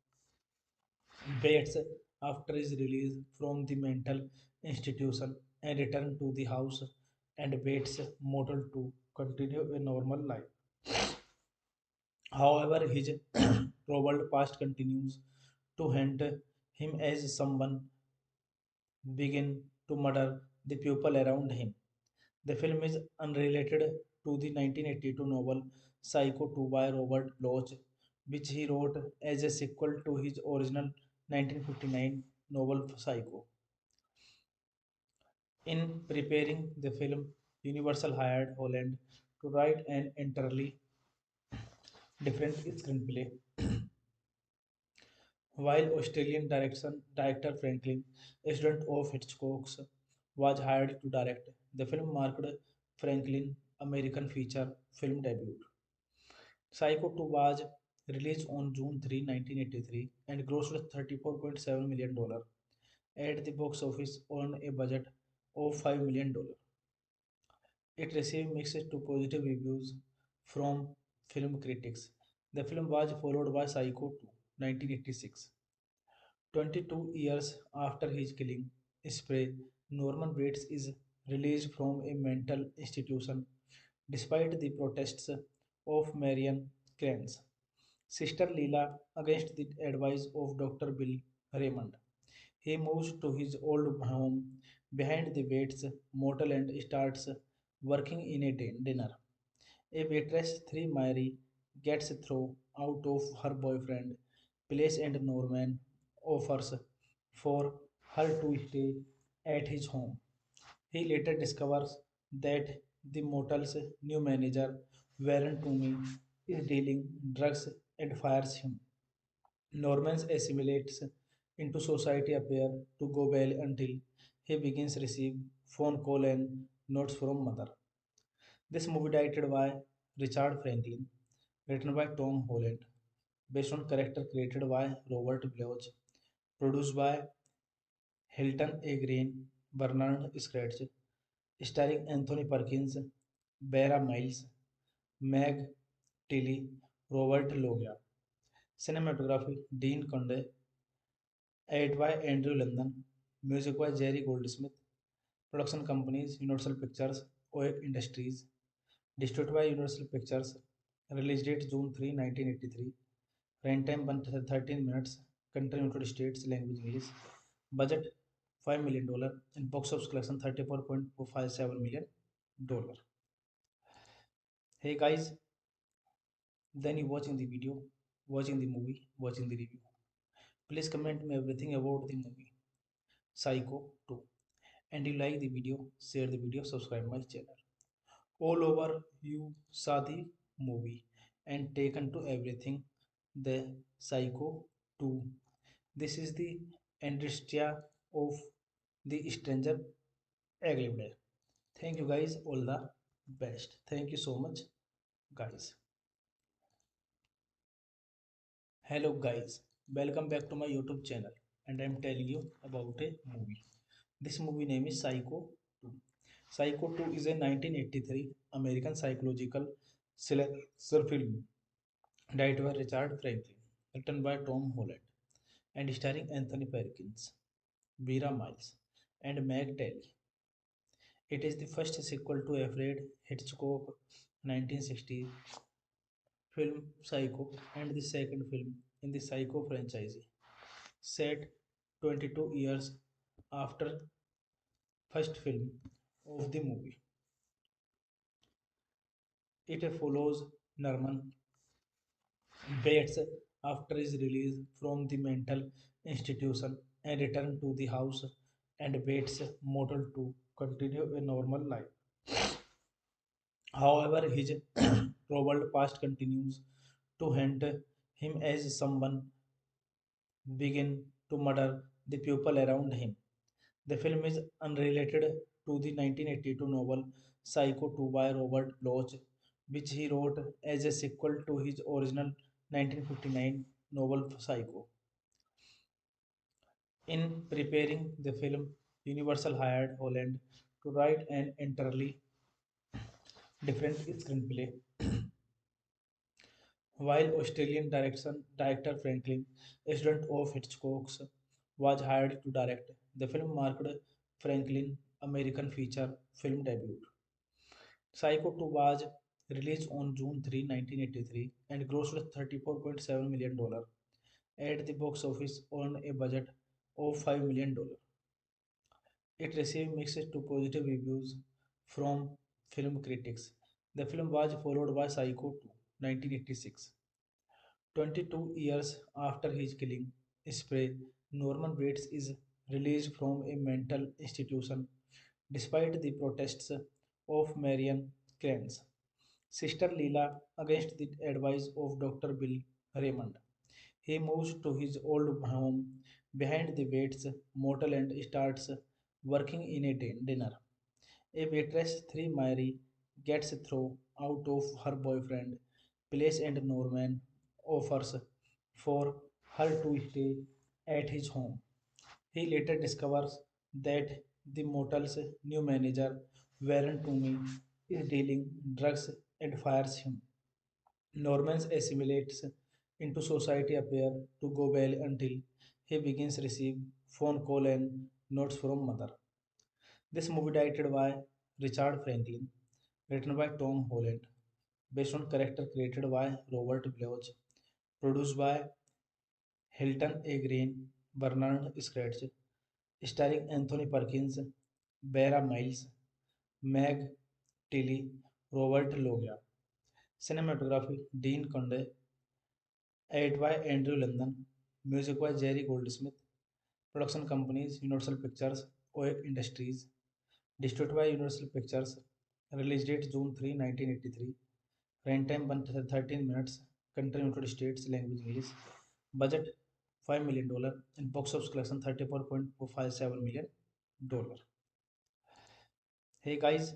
Bates after his release from the mental institution and return to the house and Bates' model to continue a normal life. However, his troubled past continues to haunt him as someone begin to murder the people around him. The film is unrelated to the 1982 novel Psycho 2 by Robert Bloch, which he wrote as a sequel to his original 1959 novel Psycho. In preparing the film, Universal hired Holland to write an entirely different screenplay, while Australian director Franklin, a student of Hitchcock's, was hired to direct. The film marked Franklin's American feature film debut. Psycho 2 was released on June 3, 1983 and grossed $34.7 million at the box office on a budget of $5 million. It received mixed to positive reviews from film critics. The film was followed by Psycho 2, 1986. 22 years after his killing spree, Norman Bates is released from a mental institution despite the protests of Marian Crane's sister Leela against the advice of Dr. Bill Raymond. He moves to his old home behind the Bates motel and starts working in a dinner. A waitress, 3 Mary, gets thrown out of her boyfriend place and Norman offers for her to stay at his home. He later discovers that the motel's new manager, Warren Toomey, is dealing drugs and fires him. Norman assimilates into society appear to go well until he begins receive phone call and notes from mother. This movie directed by Richard Franklin, written by Tom Holland, based on character created by Robert Bloch, produced by Hilton A. Green, Bernard Scratch, starring Anthony Perkins, Vera Miles, Meg Tilly, Robert Loggia. Cinematography Dean Conde, edited by Andrew London, music by Jerry Goldsmith, production companies Universal Pictures, OEC Industries, distributed by Universal Pictures, release date June 3, 1983, runtime 113 minutes, country United States, language English, budget $5 million, and box office collection $34.57 million. Hey guys, then you watching the video, watching the movie, watching the review. Please comment me everything about the movie Psycho 2. And you like the video, share the video, subscribe my channel. All over you saw the movie and taken to everything the Psycho 2. This is the industria of the stranger Aglibde. Thank you guys, all the best. Thank you so much, guys. Hello guys, welcome back to my YouTube channel and I'm telling you about a movie. This movie name is Psycho 2. Psycho 2 is a 1983 American psychological thriller film directed by Richard Franklin, written by Tom Holland and starring Anthony Perkins, Vera Miles and Meg Telly. It is the first sequel to Alfred Hitchcock 1960 film Psycho and the second film in the Psycho franchise, set 22 years after first film of the movie. It follows Norman Bates after his release from the mental institution and return to the house and Bates motel to continue a normal life. However, his troubled past continues to haunt him as someone begin to murder the people around him. The film is unrelated to the 1982 novel Psycho 2 by Robert Bloch, which he wrote as a sequel to his original 1959 novel Psycho. In preparing the film, Universal hired Holland to write an entirely different screenplay, while Australian director Franklin, a student of Hitchcock's, was hired to direct. The film marked Franklin's American feature film debut. Psycho 2 was released on June 3, 1983 and grossed $34.7 million at the box office on a budget of $5 million. It received mixed to positive reviews from film critics. The film was followed by Psycho 2, 1986. 22 years after his killing spree, Norman Bates is released from a mental institution despite the protests of Marian Crane's sister Leela against the advice of Dr. Bill Raymond. He moves to his old home behind the Bates motel and starts working in a dinner. A waitress, 3 Mary, gets thrown out of her boyfriend place and Norman offers for her to stay at his home. He later discovers that the motel's new manager, Warren Toomey, is dealing drugs and fires him. Norman assimilates into society appear to go well until he begins receive phone call and notes from mother. This movie directed by Richard Franklin, written by Tom Holland, based on character created by Robert Bloch, produced by Hilton A. Green, Bernard Scratch, starring Anthony Perkins, Vera Miles, Meg Tilly, Robert Loggia. Cinematography Dean Conde, edited by Andrew London, music by Jerry Goldsmith, production companies Universal Pictures, OEC Industries, distributed by Universal Pictures, release date June 3, 1983, runtime 113 minutes, country United States, language English, budget $5 million, and box office collection $34.457 million. Hey guys,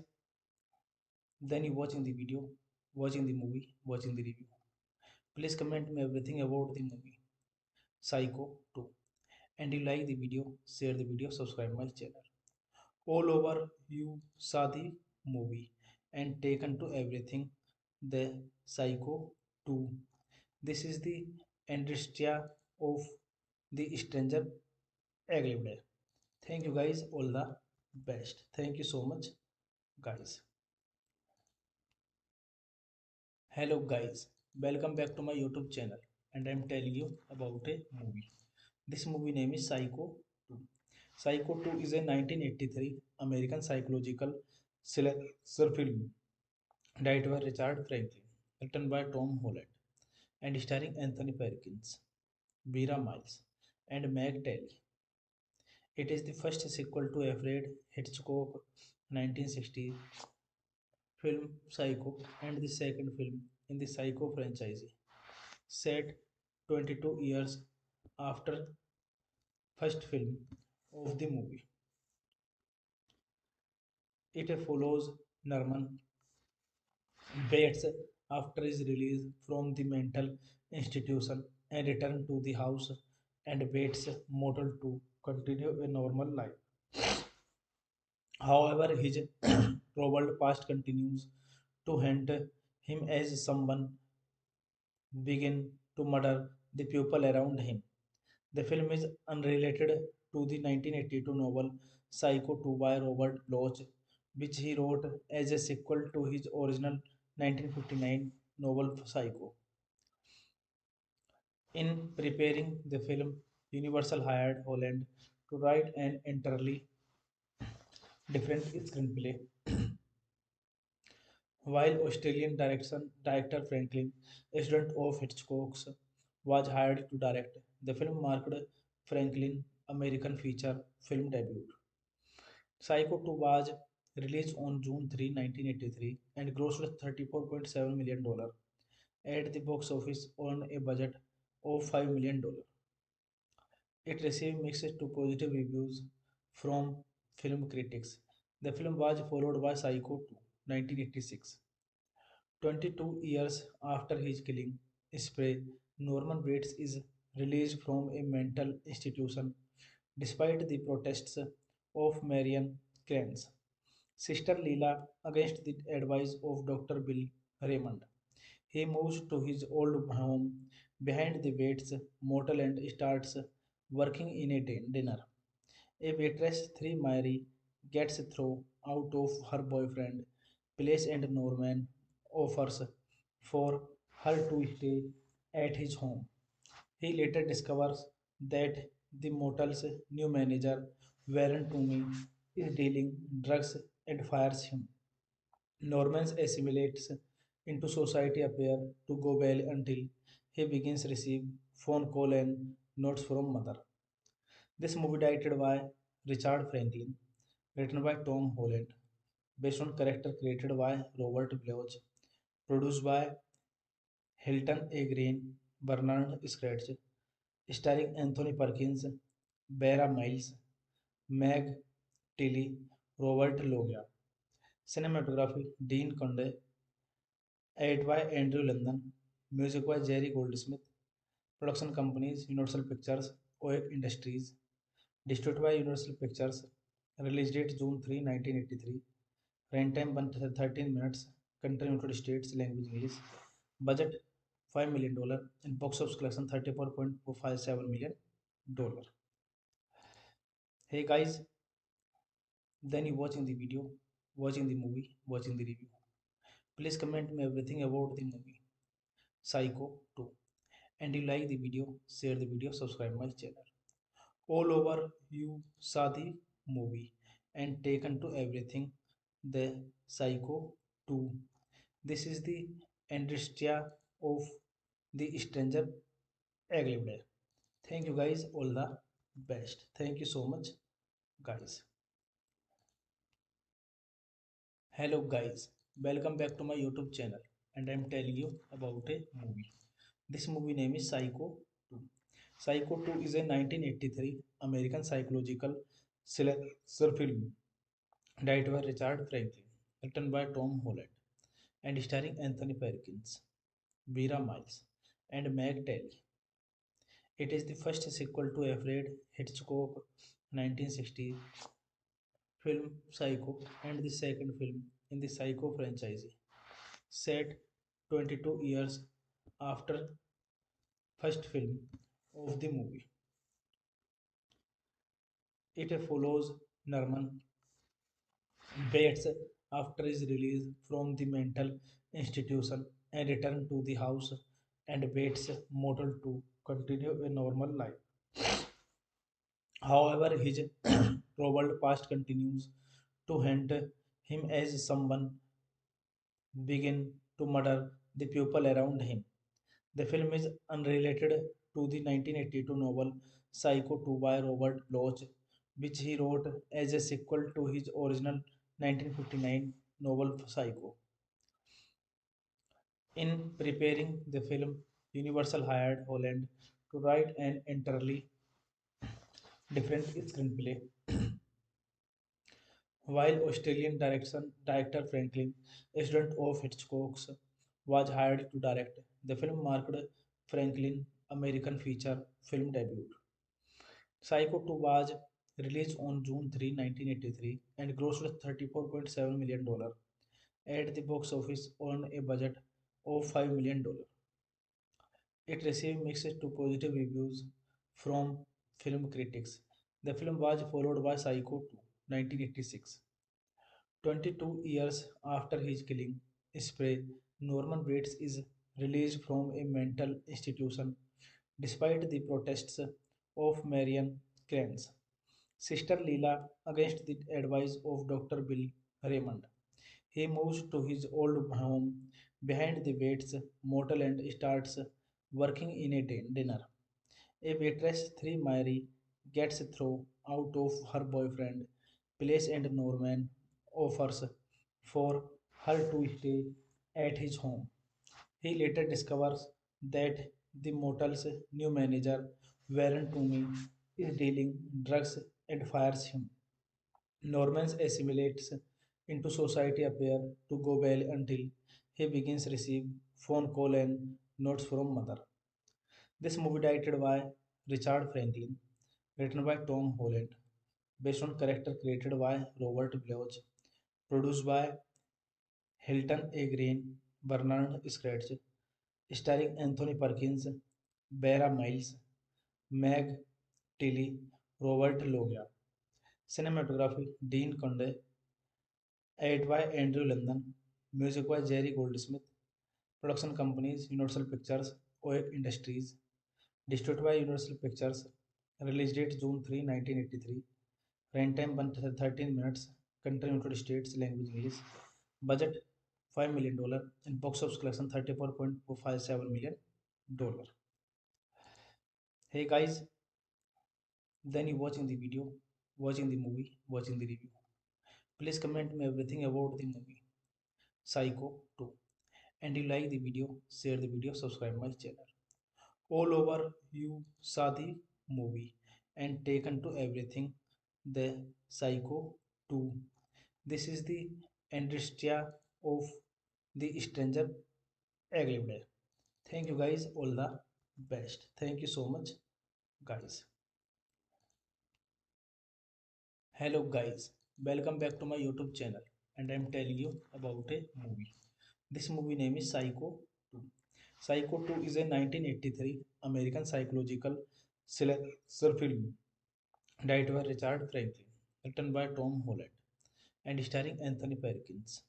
then you watching the video, watching the movie, watching the review. Please comment me everything about the movie Psycho 2. And you like the video, share the video, subscribe my channel. All over you saw the movie and taken to everything the Psycho 2. This is the industria of the stranger Aglivde. Thank you guys, all the best. Thank you so much, guys. Hello guys, welcome back to my YouTube channel and I'm telling you about a movie. This movie name is Psycho 2. Psycho 2 is a 1983 American psychological slasher film directed by Richard Franklin, written by Tom Holland and starring Anthony Perkins, Vera Miles and Meg Telly. It is the first sequel to Alfred Hitchcock 1960 film Psycho and the second film in the Psycho franchise, set 22 years after first film of the movie. It follows Norman Bates after his release from the mental institution and return to the house and Bates' motel to continue a normal life. However, his troubled past continues to haunt him as someone begin to murder the people around him. The film is unrelated to the 1982 novel Psycho 2 by Robert Bloch, which he wrote as a sequel to his original 1959 novel Psycho. In preparing the film, Universal hired Holland to write an entirely different screenplay, while Australian director Franklin, a student of Hitchcock's, was hired to direct. The film marked Franklin's American feature film debut. Psycho 2 was released on June 3, 1983 and grossed $34.7 million at the box office on a budget of $5 million. It received mixed to positive reviews from film critics. The film was followed by Psycho 2, 1986. 22 years after his killing spree, Norman Bates is released from a mental institution despite the protests of Marian Crane's sister Leela against the advice of Dr. Bill Raymond. He moves to his old home behind the Bates motel and starts working in a dinner. A waitress, 3 Mary, gets thrown out of her boyfriend place and Norman offers for her to stay at his home. He later discovers that the motel's new manager, Warren Toomey, is dealing drugs and fires him. Norman assimilates into society appear to go well until he begins receive phone call and notes from mother. This movie directed by Richard Franklin, written by Tom Holland, based on character created by Robert Bloch, produced by Hilton A. Green, Bernard Scratch, starring Anthony Perkins, Vera Miles, Meg Tilly, Robert Loggia. Cinematography Dean Conde, edited by Andrew London, music by Jerry Goldsmith, production companies Universal Pictures, OEC Industries, distributed by Universal Pictures, release date June 3, 1983, runtime 13 minutes, country United States, language English, budget $5 million, and box office collection $34.57 million. Hey guys, then you watching the video, watching the movie, watching the review. Please comment me everything about the movie Psycho 2. And you like the video, share the video, subscribe my channel. All over you saw the movie and taken to everything the Psycho 2. This is the Andrestia of the Stranger Aglibde. Thank you guys, all the best. Thank you so much, guys. Hello guys, welcome back to my YouTube channel and I'm telling you about a movie. This movie name is Psycho 2. Psycho 2 is a 1983 American psychological slasher film directed by Richard Franklin, written by Tom Holland and starring Anthony Perkins, Vera Miles and Meg Tilly. It is the first sequel to Alfred Hitchcock 1960 film Psycho and the second film in the Psycho franchise, set 22 years after first film of the movie. It follows Norman Bates after his release from the mental institution and return to the house and Bates' model to continue a normal life. However, his troubled past continues to haunt him as someone begin to murder the people around him. The film is unrelated to the 1982 novel Psycho 2 by Robert Bloch, which he wrote as a sequel to his original 1959 novel Psycho. In preparing the film, Universal hired Holland to write an entirely different screenplay, while Australian director Franklin, a student of Hitchcock's, was hired to direct. The film marked Franklin's American feature film debut. Psycho 2 was released on June 3, 1983 and grossed $34.7 million at the box office on a budget of $5 million. It received mixed to positive reviews from film critics. The film was followed by Psycho 2, 1986. 22 years after his killing spree, Norman Bates is released from a mental institution despite the protests of Marian Crans. Sister Leela, against the advice of Dr. Bill Raymond, he moves to his old home behind the Bates motel and starts working in a dinner. A waitress, 3 Mary, gets thrown out of her boyfriend place and Norman offers for her to stay at his home. He later discovers that the motel's new manager, Warren Toomey, is dealing drugs and fires him. Norman assimilates into society appear to go well until he begins receive phone call and notes from mother. This movie directed by Richard Franklin, written by Tom Holland, based on character created by Robert Bloch, produced by Hilton A. Green, Bernard Scratch, starring Anthony Perkins, Vera Miles, Meg Tilly, Robert Loggia. Cinematography Dean Conde, edited by Andrew London, music by Jerry Goldsmith, production companies Universal Pictures, OEC Industries, distributed by Universal Pictures, release date June 3, 1983, runtime 13 minutes, country United States, language English, budget $5 million, and box office collection $34.57 million. Hey guys, then you watching the video, watching the movie, watching the review. Please comment me everything about the movie Psycho 2. And you like the video, share the video, subscribe my channel. All over you saw the movie and taken to everything the Psycho 2. This is the industry of the stranger Aglivde. Thank you guys, all the best. Thank you so much, guys. Hello guys, welcome back to my YouTube channel and I'm telling you about a movie. This movie name is Psycho 2. Psycho 2 is a 1983 American psychological slasher film directed by Richard Franklin, written by Tom Holland and starring Anthony Perkins,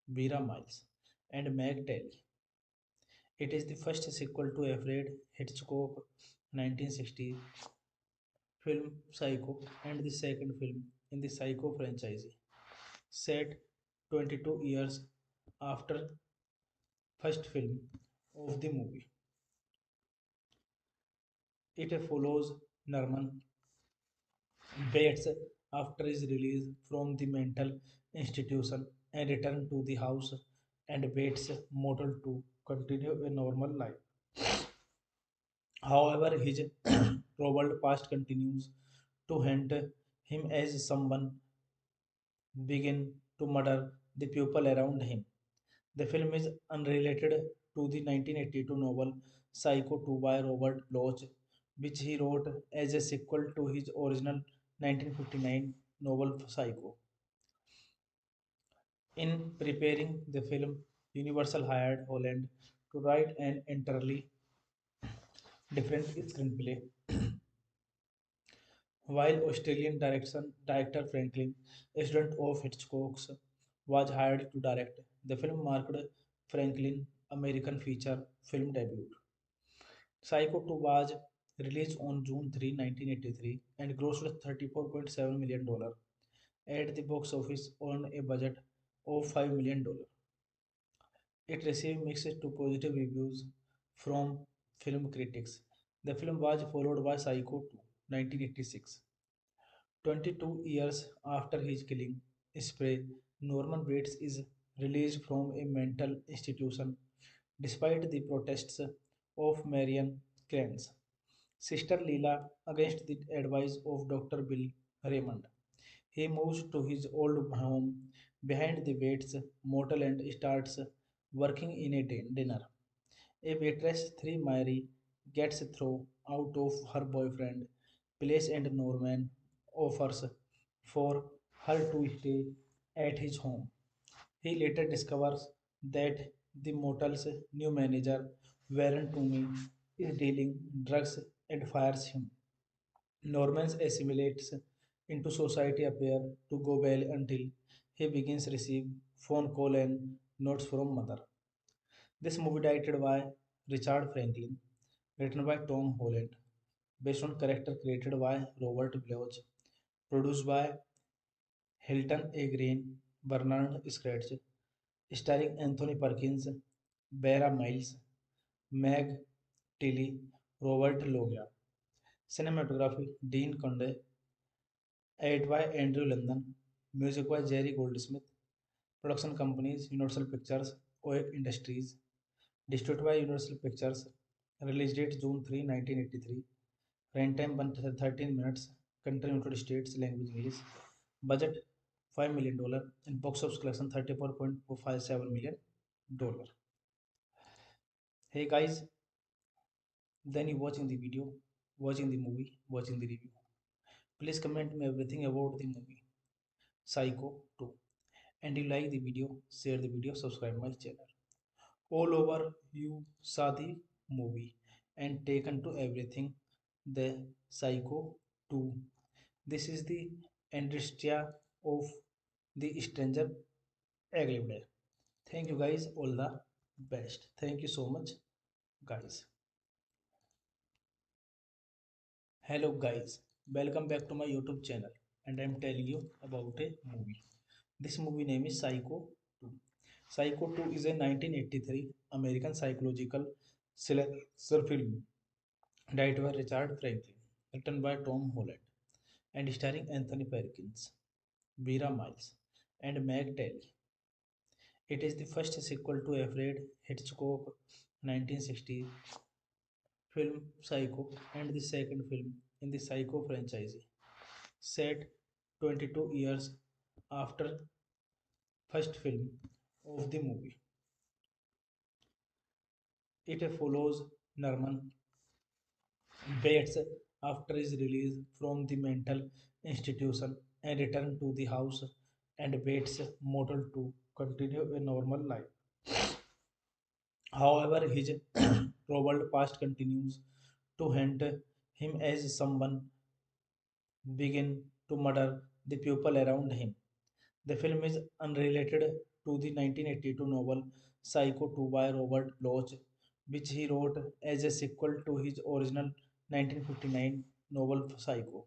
Vera Miles and Meg Telly. It is the first sequel to Alfred Hitchcock 1960 film Psycho and the second film in the Psycho franchise, set 22 years after first film of the movie. It follows Norman Bates after his release from the mental institution and return to the house and Bates' model to continue a normal life. However, his troubled past continues to haunt him as someone begin to murder the people around him. The film is unrelated to the 1982 novel Psycho 2 by Robert Bloch, which he wrote as a sequel to his original 1959 novel Psycho. In preparing the film, Universal hired Holland to write an entirely different screenplay, while Australian director Franklin, a student of Hitchcock's, was hired to direct. The film marked Franklin's American feature film debut. Psycho 2 was released on June 3, 1983 and grossed $34.7 million at the box office on a budget of $5 million. It received mixed to positive reviews from film critics. The film was followed by Psycho 2, 1986. 22 years after his killing spree, Norman Bates is released from a mental institution despite the protests of Marian Crans. Sister Leela, against the advice of Dr. Bill Raymond, he moves to his old home behind the Bates motel and starts working in a dinner. A waitress, 3 Mary, gets thrown out of her boyfriend place and Norman offers for her to stay at his home. He later discovers that the motel's new manager, Warren Toomey, is dealing drugs and fires him. Norman assimilates into society appear to go well until he begins to receive phone call and notes from mother. This movie directed by Richard Franklin, written by Tom Holland, based on character created by Robert Bloch, produced by Hilton A. Green, Bernard Scratch, starring Anthony Perkins, Vera Miles, Meg Tilly, Robert Loggia. Cinematography Dean Conde, edited by Andrew London, music by Jerry Goldsmith, production companies Universal Pictures, OEP Industries, distributed by Universal Pictures, release date June 3, 1983, runtime 113 minutes, country United States, language English, budget $5 million, and box office collection $34.57 million. Hey guys, then you watching the video, watching the movie, watching the review. Please comment me everything about the movie Psycho 2. And you like the video, share the video, subscribe my channel. All over you saw the movie and taken to everything the Psycho 2. This is the industry of the stranger Aglivde. Thank you guys, all the best. Thank you so much, guys. Hello guys, welcome back to my YouTube channel and I'm telling you about a movie. This movie name is Psycho 2. Psycho 2 is a 1983 American psychological slasher film directed by Richard Franklin, written by Tom Holland, and starring Anthony Perkins, Vera Miles, and Meg Telly. It is the first sequel to Alfred Hitchcock 1960 film Psycho and the second film in the Psycho franchise, set 22 years after first film of the movie. It follows Norman Bates after his release from the mental institution and return to the house and Bates' model to continue a normal life. However, his troubled past continues to haunt him as someone begin to murder the people around him. The film is unrelated to the 1982 novel Psycho 2 by Robert Bloch, which he wrote as a sequel to his original 1959 novel Psycho.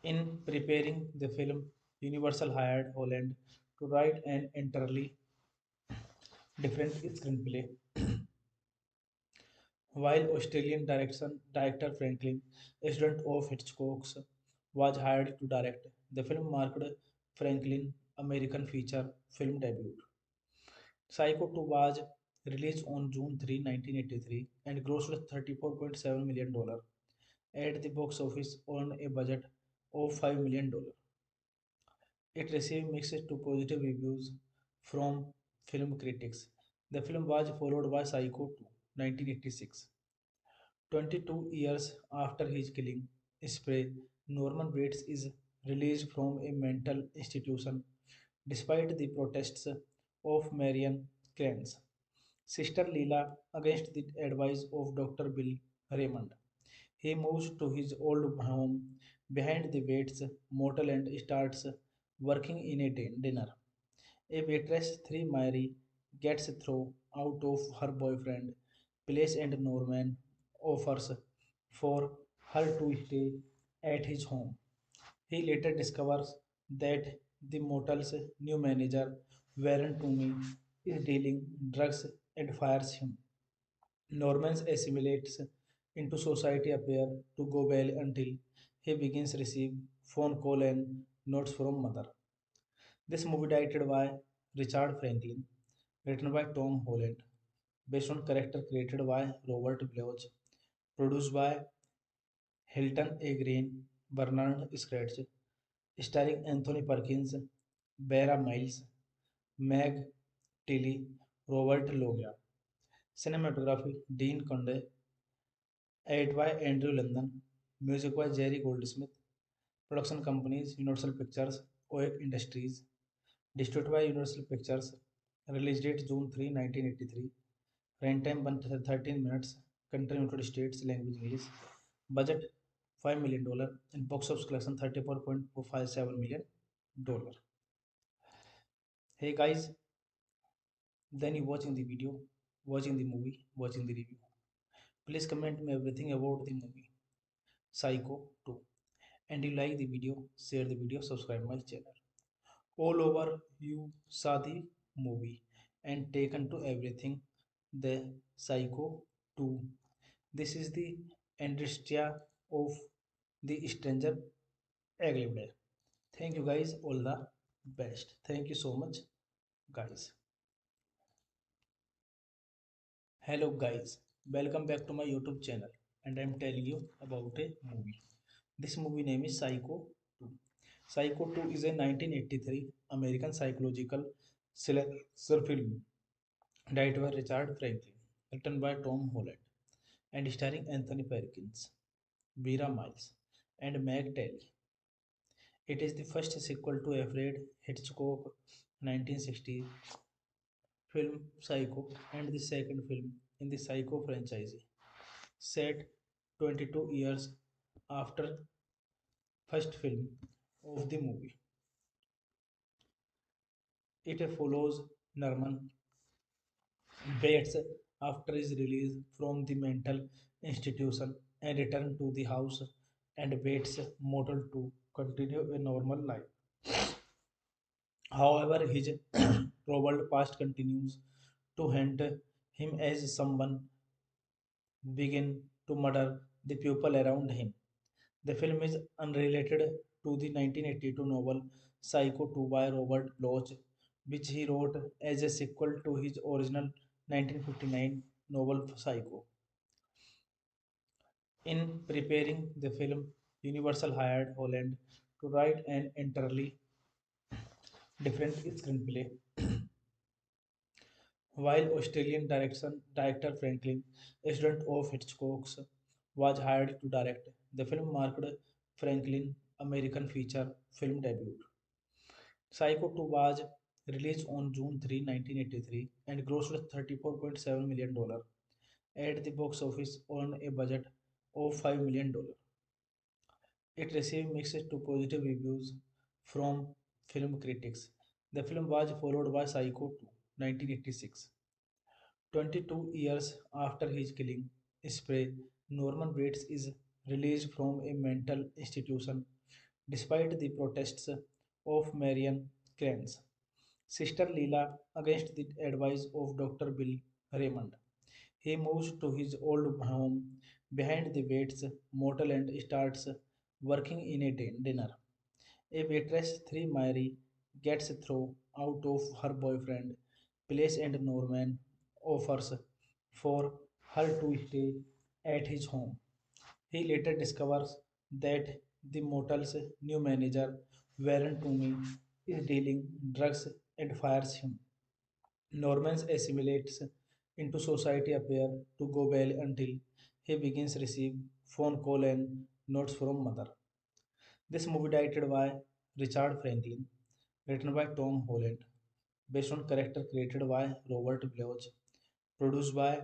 In preparing the film, Universal hired Holland to write an entirely different screenplay, while Australian director Franklin, a student of Hitchcock's, was hired to direct. The film marked Franklin's American feature film debut. Psycho 2 was released on June 3, 1983 and grossed $34.7 million at the box office on a budget of $5 million. It received mixed to positive reviews from film critics. The film was followed by Psycho 2, 1986. 22 years after his killing spree, Norman Bates is released from a mental institution despite the protests of Marian Crans. Sister Leela, against the advice of Dr. Bill Raymond, he moves to his old home behind the Bates motel and starts working in a dinner. A waitress, 3 Mary, gets thrown out of her boyfriend place and Norman offers for her to stay at his home. He later discovers that the motel's new manager, Warren Toomey, is dealing drugs and fires him. Norman assimilates into society appear to go well until he begins to receive phone call and notes from mother. This movie directed by Richard Franklin, written by Tom Holland, based on character created by Robert Bloch, produced by Hilton A. Green, Bernard Scratch, starring Anthony Perkins, Vera Miles, Meg Tilly, Robert Loggia. Cinematography Dean Conde, edited by Andrew London, music by Jerry Goldsmith, production companies Universal Pictures, OEC Industries, distributed by Universal Pictures, release date June 3, 1983, runtime 113 minutes, country United States, language English, budget $5 million, and box office collection $34.57 million. Hey guys, then you watching the video, watching the movie, watching the review. Please comment me everything about the movie Psycho 2. And you like the video, share the video, subscribe my channel. All over you saw the movie and taken to everything the Psycho 2. This is the industry of the stranger Aglibde. Thank you guys, all the best. Thank you so much, guys. Hello guys, welcome back to my YouTube channel and I'm telling you about a movie. This movie name is Psycho 2. Psycho 2 is a 1983 American psychological slasher film directed by Richard Franklin, written by Tom Holland and starring Anthony Perkins, Vera Miles and Meg Telly. It is the first sequel to Alfred Hitchcock 1960 film Psycho and the second film in the Psycho franchise, set 22 years after first film of the movie. It follows Norman Bates after his release from the mental institution and return to the house and Bates' model to continue a normal life. However, his troubled past continues to haunt him as someone begin to murder the people around him. The film is unrelated to the 1982 novel Psycho 2 by Robert Bloch, which he wrote as a sequel to his original 1959 novel Psycho. In preparing the film, Universal hired Holland to write an entirely different screenplay, while Australian director Franklin, a student of Hitchcock's, was hired to direct. The film marked Franklin's American feature film debut. Psycho 2 was released on June 3, 1983 and grossed $34.7 million at the box office on a budget of $5 million. It received mixed to positive reviews from film critics. The film was followed by Psycho 2, 1986. 22 years after his killing spree, Norman Bates is released from a mental institution despite the protests of Marian Crans. Sister Leela against the advice of Dr. Bill Raymond. He moves to his old home behind the Waits motel and starts working in a dinner. A waitress, 3 Mary, gets thrown out of her boyfriend place and Norman offers for her to stay at his home. He later discovers that the motel's new manager, Warren Toomey, is dealing drugs and fires him. Norman assimilates into society appear to go well until he begins receive phone call and notes from mother. This movie directed by Richard Franklin, written by Tom Holland, based on character created by Robert Bloch, produced by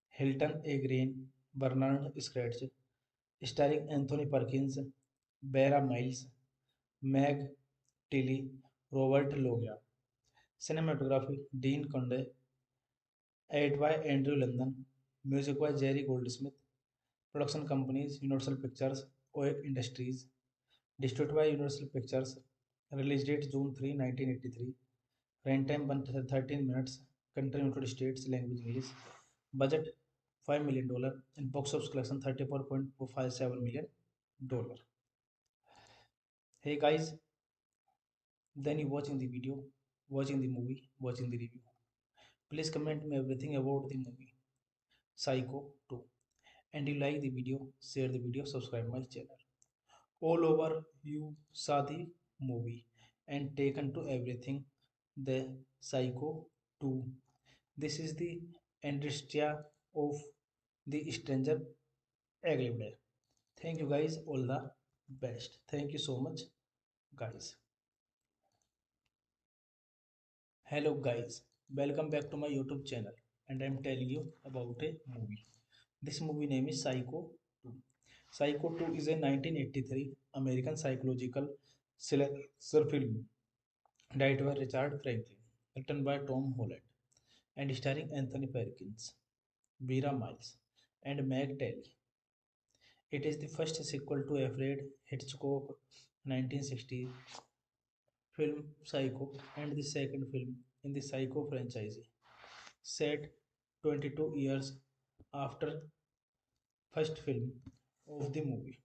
Hilton A. Green, Bernard Scratch, starring Anthony Perkins, Vera Miles, Meg Tilly, Robert Loggia. Cinematography Dean Conde, edited by Andrew London, music by Jerry Goldsmith, production companies Universal Pictures, OEC Industries, distributed by Universal Pictures, release date June 3, 1983, runtime 113 minutes, country United States, language English, budget $5 million, and box office collection $34.57 million. Hey guys, then you watching the video, watching the movie, watching the review. Please comment me everything about the movie Psycho 2. And you like the video, share the video, subscribe my channel. All over you saw the movie and taken to everything the Psycho 2. This is the industria of the stranger Aglibde. Thank you guys, all the best. Thank you so much, guys. Hello guys, welcome back to my YouTube channel and I'm telling you about a movie. This movie name is Psycho 2. Psycho 2 is a 1983 American psychological slasher film directed by Richard Franklin, written by Tom Holland and starring Anthony Perkins, Vera Miles and Meg Telly. It is the first sequel to Alfred Hitchcock 1960 film Psycho and the second film in the Psycho franchise, set 22 years after first film of the movie.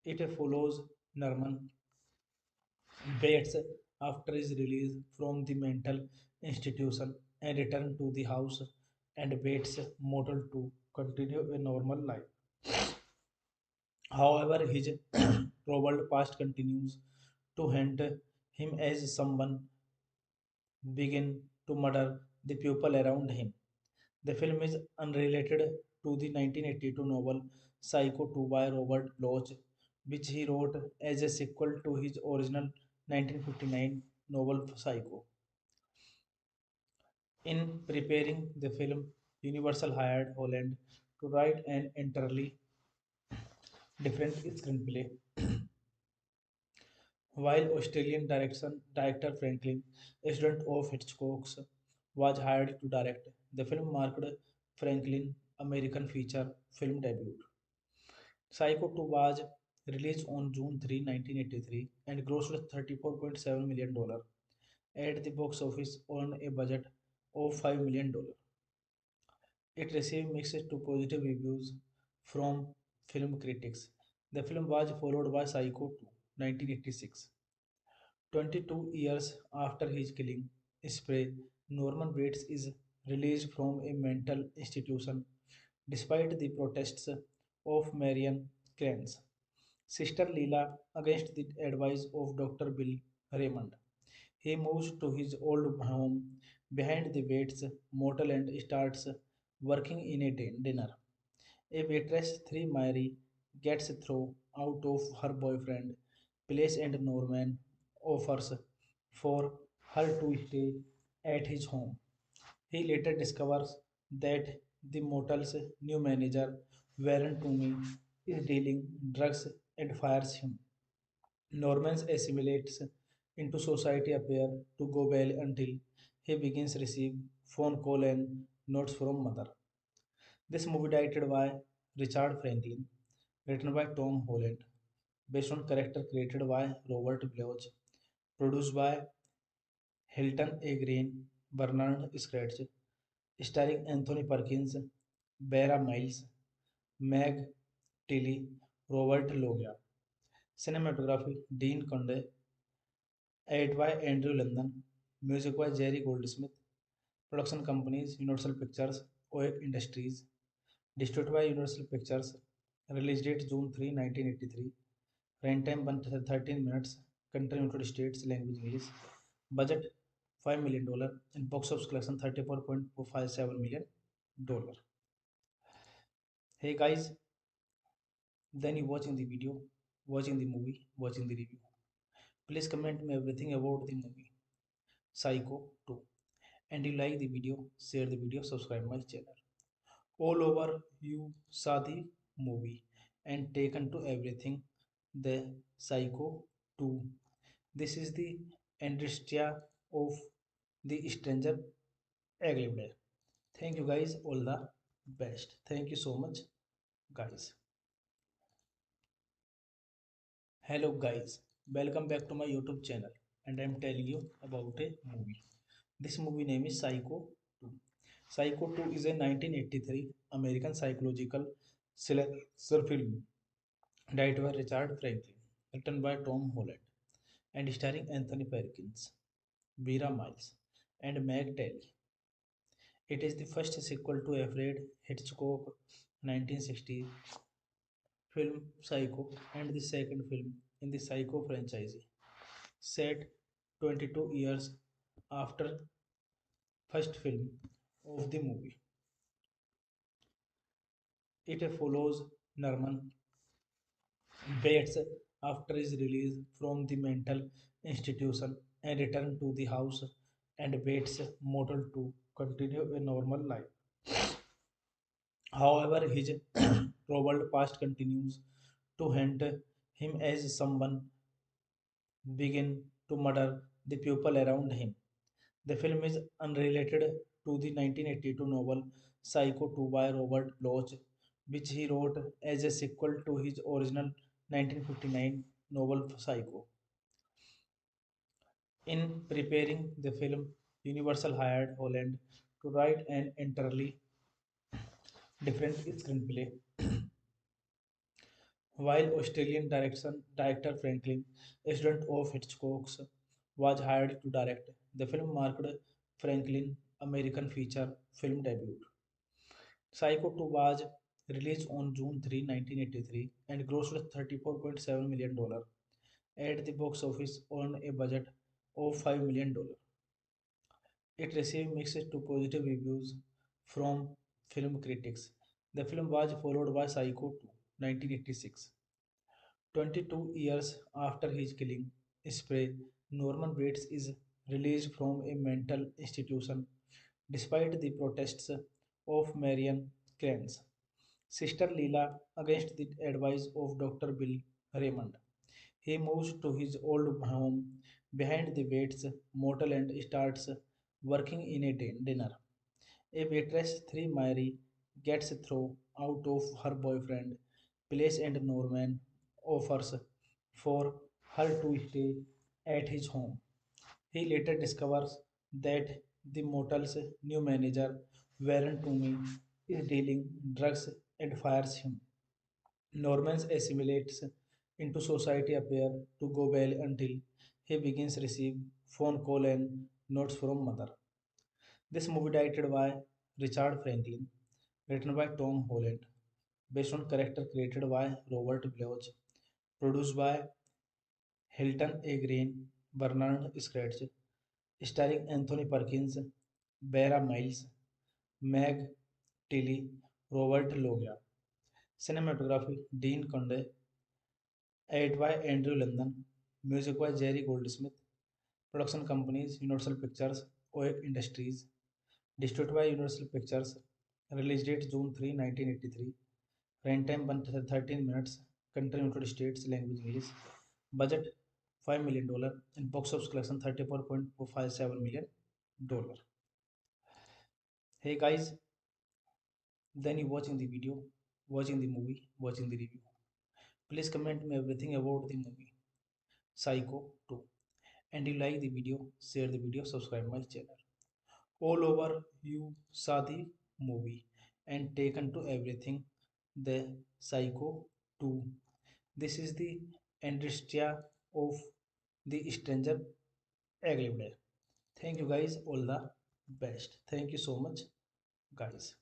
It follows Norman Bates after his release from the mental institution and return to the house and Bates' model to continue a normal life. However, his troubled past continues to haunt him as someone begin to murder the people around him. The film is unrelated to the 1982 novel Psycho 2 by Robert Bloch, which he wrote as a sequel to his original 1959 novel Psycho. In preparing the film, Universal hired Holland to write an entirely different screenplay, while Australian director Franklin, a student of Hitchcock's, was hired to direct. The film marked Franklin's American feature film debut. Psycho 2 was released on June 3, 1983 and grossed $34.7 million at the box office on a budget of $5 million. It received mixed to positive reviews from film critics. The film was followed by Psycho 2, 1986. 22 years after his killing spree, Norman Bates is released from a mental institution despite the protests of Marian Crane's sister Leela against the advice of Dr. Bill Raymond. He moves to his old home behind the Bates motel and starts working in a dinner. A waitress, 3 Mary, gets thrown out of her boyfriend place and Norman offers for her to stay at his home. He later discovers that the motel's new manager, Warren Toomey, is dealing drugs and fires him. Norman assimilates into society appear to go well until he begins receive phone call and notes from mother. This movie directed by Richard Franklin, written by Tom Holland, based on character created by Robert Bloch, produced by Hilton A. Green, Bernard Scratch, starring Anthony Perkins, Vera Miles, Meg Tilly, Robert Loggia. Cinematography Dean Conde, edited by Andrew London, music by Jerry Goldsmith, production companies Universal Pictures, OEC Industries, distributed by Universal Pictures, release date June 3, 1983, runtime 113 minutes, country United States, language English, budget $5 million, and box office collection $34.457 million. Hey guys, then you watching the video, watching the movie, watching the review. Please comment me everything about the movie Psycho 2. And you like the video, share the video, subscribe my channel. All over you saw the movie and taken to everything the Psycho 2. This is the industria of the stranger Aglibde. Thank you guys, all the best. Thank you so much, guys. Hello guys, welcome back to my YouTube channel and I'm telling you about a movie. This movie name is Psycho 2. Psycho 2 is a 1983 American psychological thriller film directed by Richard Franklin, written by Tom Holland and starring Anthony Perkins, Vera Miles and Meg Telly. It is the first sequel to Alfred Hitchcock 1960 film Psycho and the second film in the Psycho franchise, set 22 years after first film of the movie. It follows Norman Bates after his release from the mental institution and return to the house and Bates model to continue a normal life. However, his troubled past continues to haunt him as someone begin to murder the people around him. The film is unrelated to the 1982 novel Psycho 2 by Robert Bloch, which he wrote as a sequel to his original 1959 novel Psycho. In preparing the film, Universal hired Holland to write an entirely different screenplay, while Australian director Franklin, a student of Hitchcock's, was hired to direct. The film marked Franklin's American feature film debut. Psycho 2 was released on June 3, 1983 and grossed $34.7 million at the box office on a budget of $5 million. It received mixed to positive reviews from film critics. The film was followed by Psycho 2, 1986. 22 years after his killing spree, Norman Bates is released from a mental institution despite the protests of Marian Crane's sister Leela against the advice of Dr. Bill Raymond. He moves to his old home behind the Bates motel and starts working in a dinner. A waitress, 3 Mary, gets thrown out of her boyfriend place and Norman offers for her to stay at his home. He later discovers that The motel's new manager, Warren Toomey, is dealing drugs and fires him. Norman assimilates into society appear to go well until he begins receive phone call and notes from mother. This movie directed by Richard Franklin, written by Tom Holland, based on character created by Robert Bloch, produced by Hilton A. Green, Bernard Scratch, starring Anthony Perkins, Vera Miles, Meg Tilly, Robert Loggia. Cinematography Dean Conde, edited by Andrew London, music by Jerry Goldsmith, production companies Universal Pictures, OEC Industries, distributed by Universal Pictures, release date June 3, 1983, runtime 113 minutes, country United States, language English, budget $5 million, and box office collection $34.457 million. Hey guys, then you watching the video, watching the movie, watching the review. Please comment me everything about the movie Psycho 2. And you like the video, share the video, subscribe my channel. All over you saw the movie and taken to everything the Psycho 2. This is the industria of the stranger Aglibde. Thank you guys, all the best. Thank you so much, guys.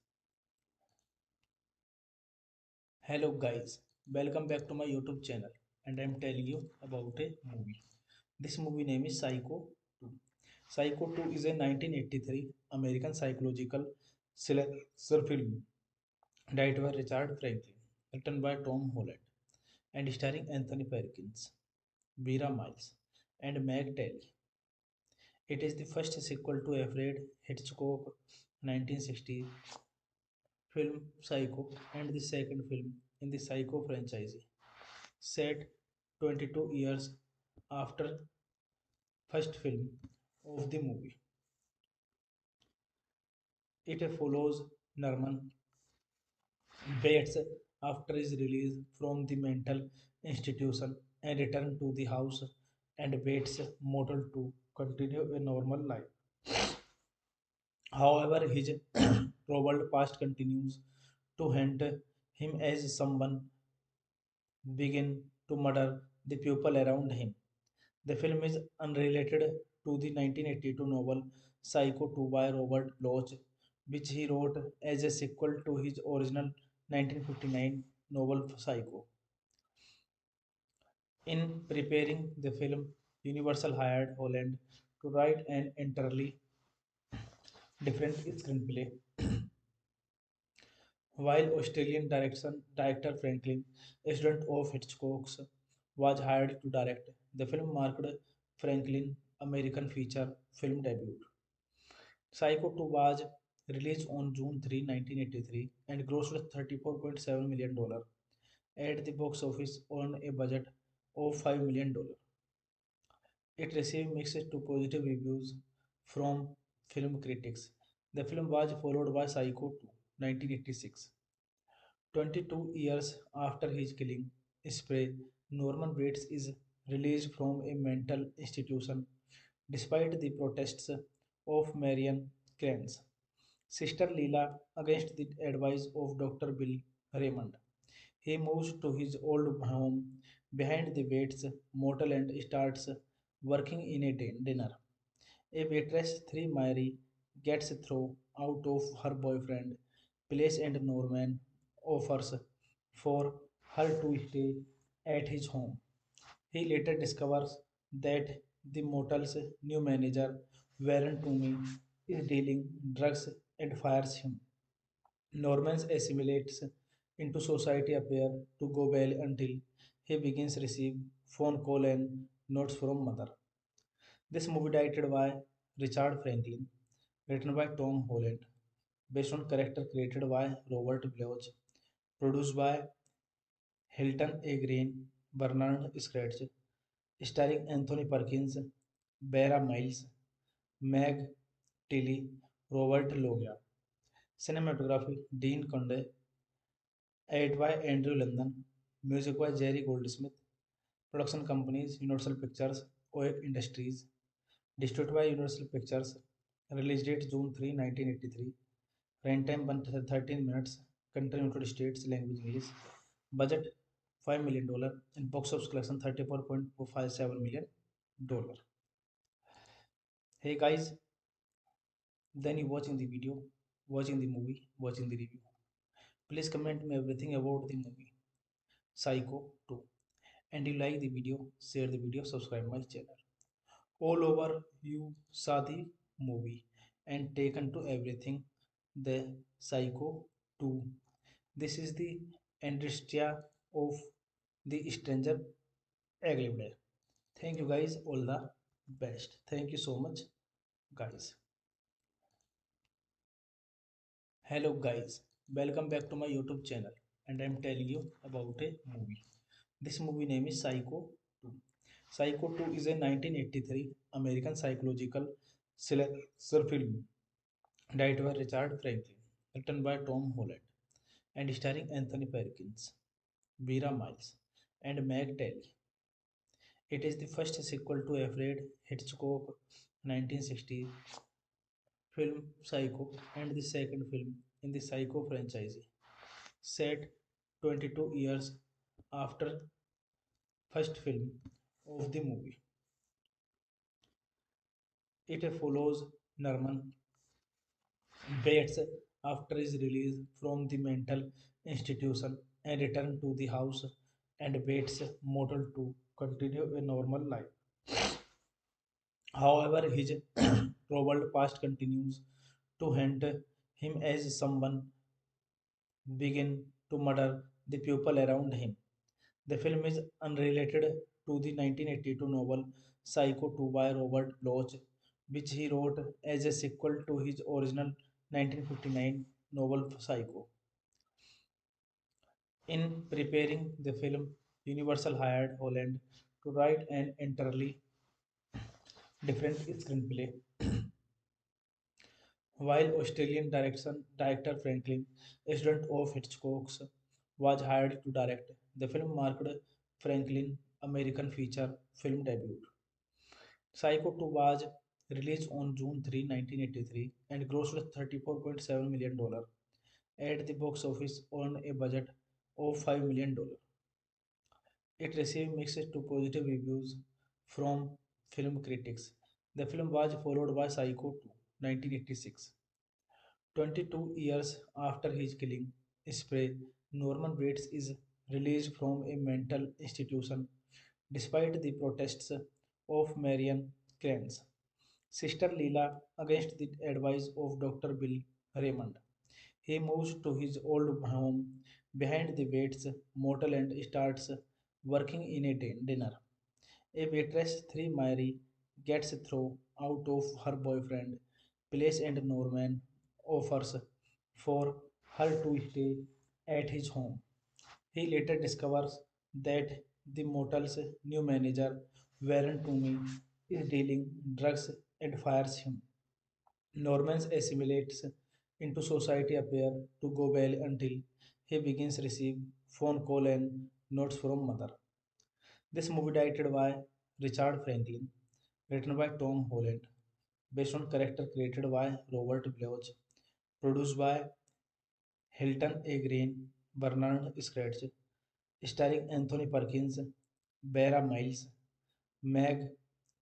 Hello guys, welcome back to my YouTube channel and I'm telling you about a movie. This movie name is Psycho 2. Psycho 2 is a 1983 American psychological thriller film directed by Richard Franklin, written by Tom Holland and starring Anthony Perkins, Vera Miles and Meg Telly. It is the first sequel to Alfred Hitchcock 1960 film Psycho and the second film in the Psycho franchise, set 22 years after first film of the movie. It follows Norman Bates after his release from the mental institution and return to the house and Bates' model to continue a normal life. However, his troubled past continues to haunt him as someone begin to murder the people around him. The film is unrelated to the 1982 novel Psycho 2 by Robert Bloch, which he wrote as a sequel to his original 1959 novel Psycho. In preparing the film, Universal hired Holland to write an entirely different screenplay, while Australian director Franklin, a student of Hitchcock's, was hired to direct. The film marked Franklin's American feature film debut. Psycho 2 was released on June 3, 1983 and grossed $34.7 million at the box office on a budget of $5 million. It received mixed to positive reviews from film critics. The film was followed by Psycho 2, 1986. 22 years after his killing spree, Norman Bates is released from a mental institution despite the protests of Marian Kranz. Sister Leela, against the advice of Dr. Bill Raymond, he moves to his old home behind the Bates motel and starts working in a dinner. A waitress, 3 Mary, gets thrown out of her boyfriend place and Norman offers for her to stay at his home. He later discovers that the motel's new manager, Warren Toomey, is dealing drugs and fires him. Norman assimilates into society appear to go well until he begins receive phone call and notes from mother. This movie directed by Richard Franklin, written by Tom Holland, based on character created by Robert Bloch, produced by Hilton A. Green, Bernard Scratch, starring Anthony Perkins, Vera Miles, Meg Tilly, Robert Loggia. Cinematography Dean Conde, edited by Andrew London, music by Jerry Goldsmith, production companies Universal Pictures, OEC Industries, distributed by Universal Pictures, Release date June 3, 1983. Runtime 113 minutes. Country United States. Language English. Budget $5 million. And box office collection $34.57 million. Hey guys, then you watching the video, watching the movie, watching the review. Please comment me everything about the movie Psycho 2. And you like the video, share the video, subscribe my channel. All over you saw the movie and taken to everything the Psycho 2. This is the industry of the stranger Aglibde. Thank you guys, all the best. Thank you so much, guys. Hello guys, welcome back to my YouTube channel and I'm telling you about a movie. This movie name is Psycho 2. Psycho 2 is a 1983 American psychological slasher film directed by Richard Franklin, written by Tom Holland and starring Anthony Perkins, Vera Miles and Meg Telly. It is the first sequel to Alfred Hitchcock 1960 film Psycho and the second film in the Psycho franchise, set 22 years after first film of the movie. It follows Norman Bates after his release from the mental institution and return to the house and Bates' model to continue a normal life. However, his troubled past continues to haunt him as someone begin to murder the people around him. The film is unrelated to the 1982 novel Psycho 2 by Robert Bloch, which he wrote as a sequel to his original 1959 novel Psycho. In preparing the film, Universal hired Holland to write an entirely different screenplay, while Australian director Franklin, a student of Hitchcock's, was hired to direct. The film marked Franklin's American feature film debut. Psycho 2 was released on June 3, 1983 and grossed $34.7 million at the box office on a budget of $5 million. It received mixed to positive reviews from film critics. The film was followed by Psycho 2, 1986. 22 years after his killing spree, Norman Bates is released from a mental institution despite the protests of Marian Crans. Sister Leela, against the advice of Dr. Bill Raymond, he moves to his old home behind the Bates motel and starts working in a dinner. A waitress, 3 Mary, gets thrown out of her boyfriend place and Norman offers for her to stay at his home. He later discovers that the motel's new manager, Warren Toomey, is dealing drugs and fires him. Norman assimilates into society appear to go well until he begins receive phone call and notes from mother. This movie directed by Richard Franklin, written by Tom Holland, based on character created by Robert Bloch, produced by Hilton A. Green, Bernard Scratch, starring Anthony Perkins, Vera Miles, Meg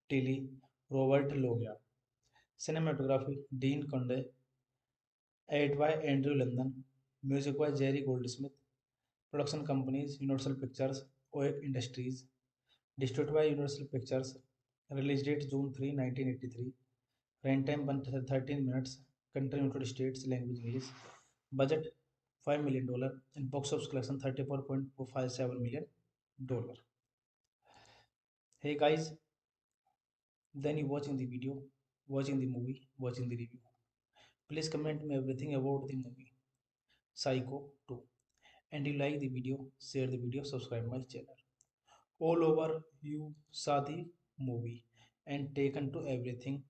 Tilly, Robert Loggia. Cinematography Dean Conde, edited by Andrew London, music by Jerry Goldsmith, production companies Universal Pictures, OEC Industries, distributed by Universal Pictures, release date June 3, 1983, runtime 113 minutes, country United States, language English, budget $5 million, and box office collection $34.57 million. Hey guys, then you watching the video, watching the movie, watching the review. Please comment me everything about the movie Psycho 2. And you like the video, share the video, subscribe my channel. All over you saw the movie and taken to everything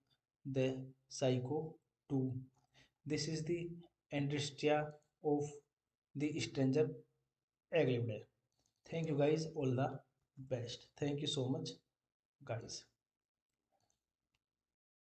the Psycho 2. This is the industry of the stranger Aglibde. Thank you guys, all the best. Thank you so much, guys.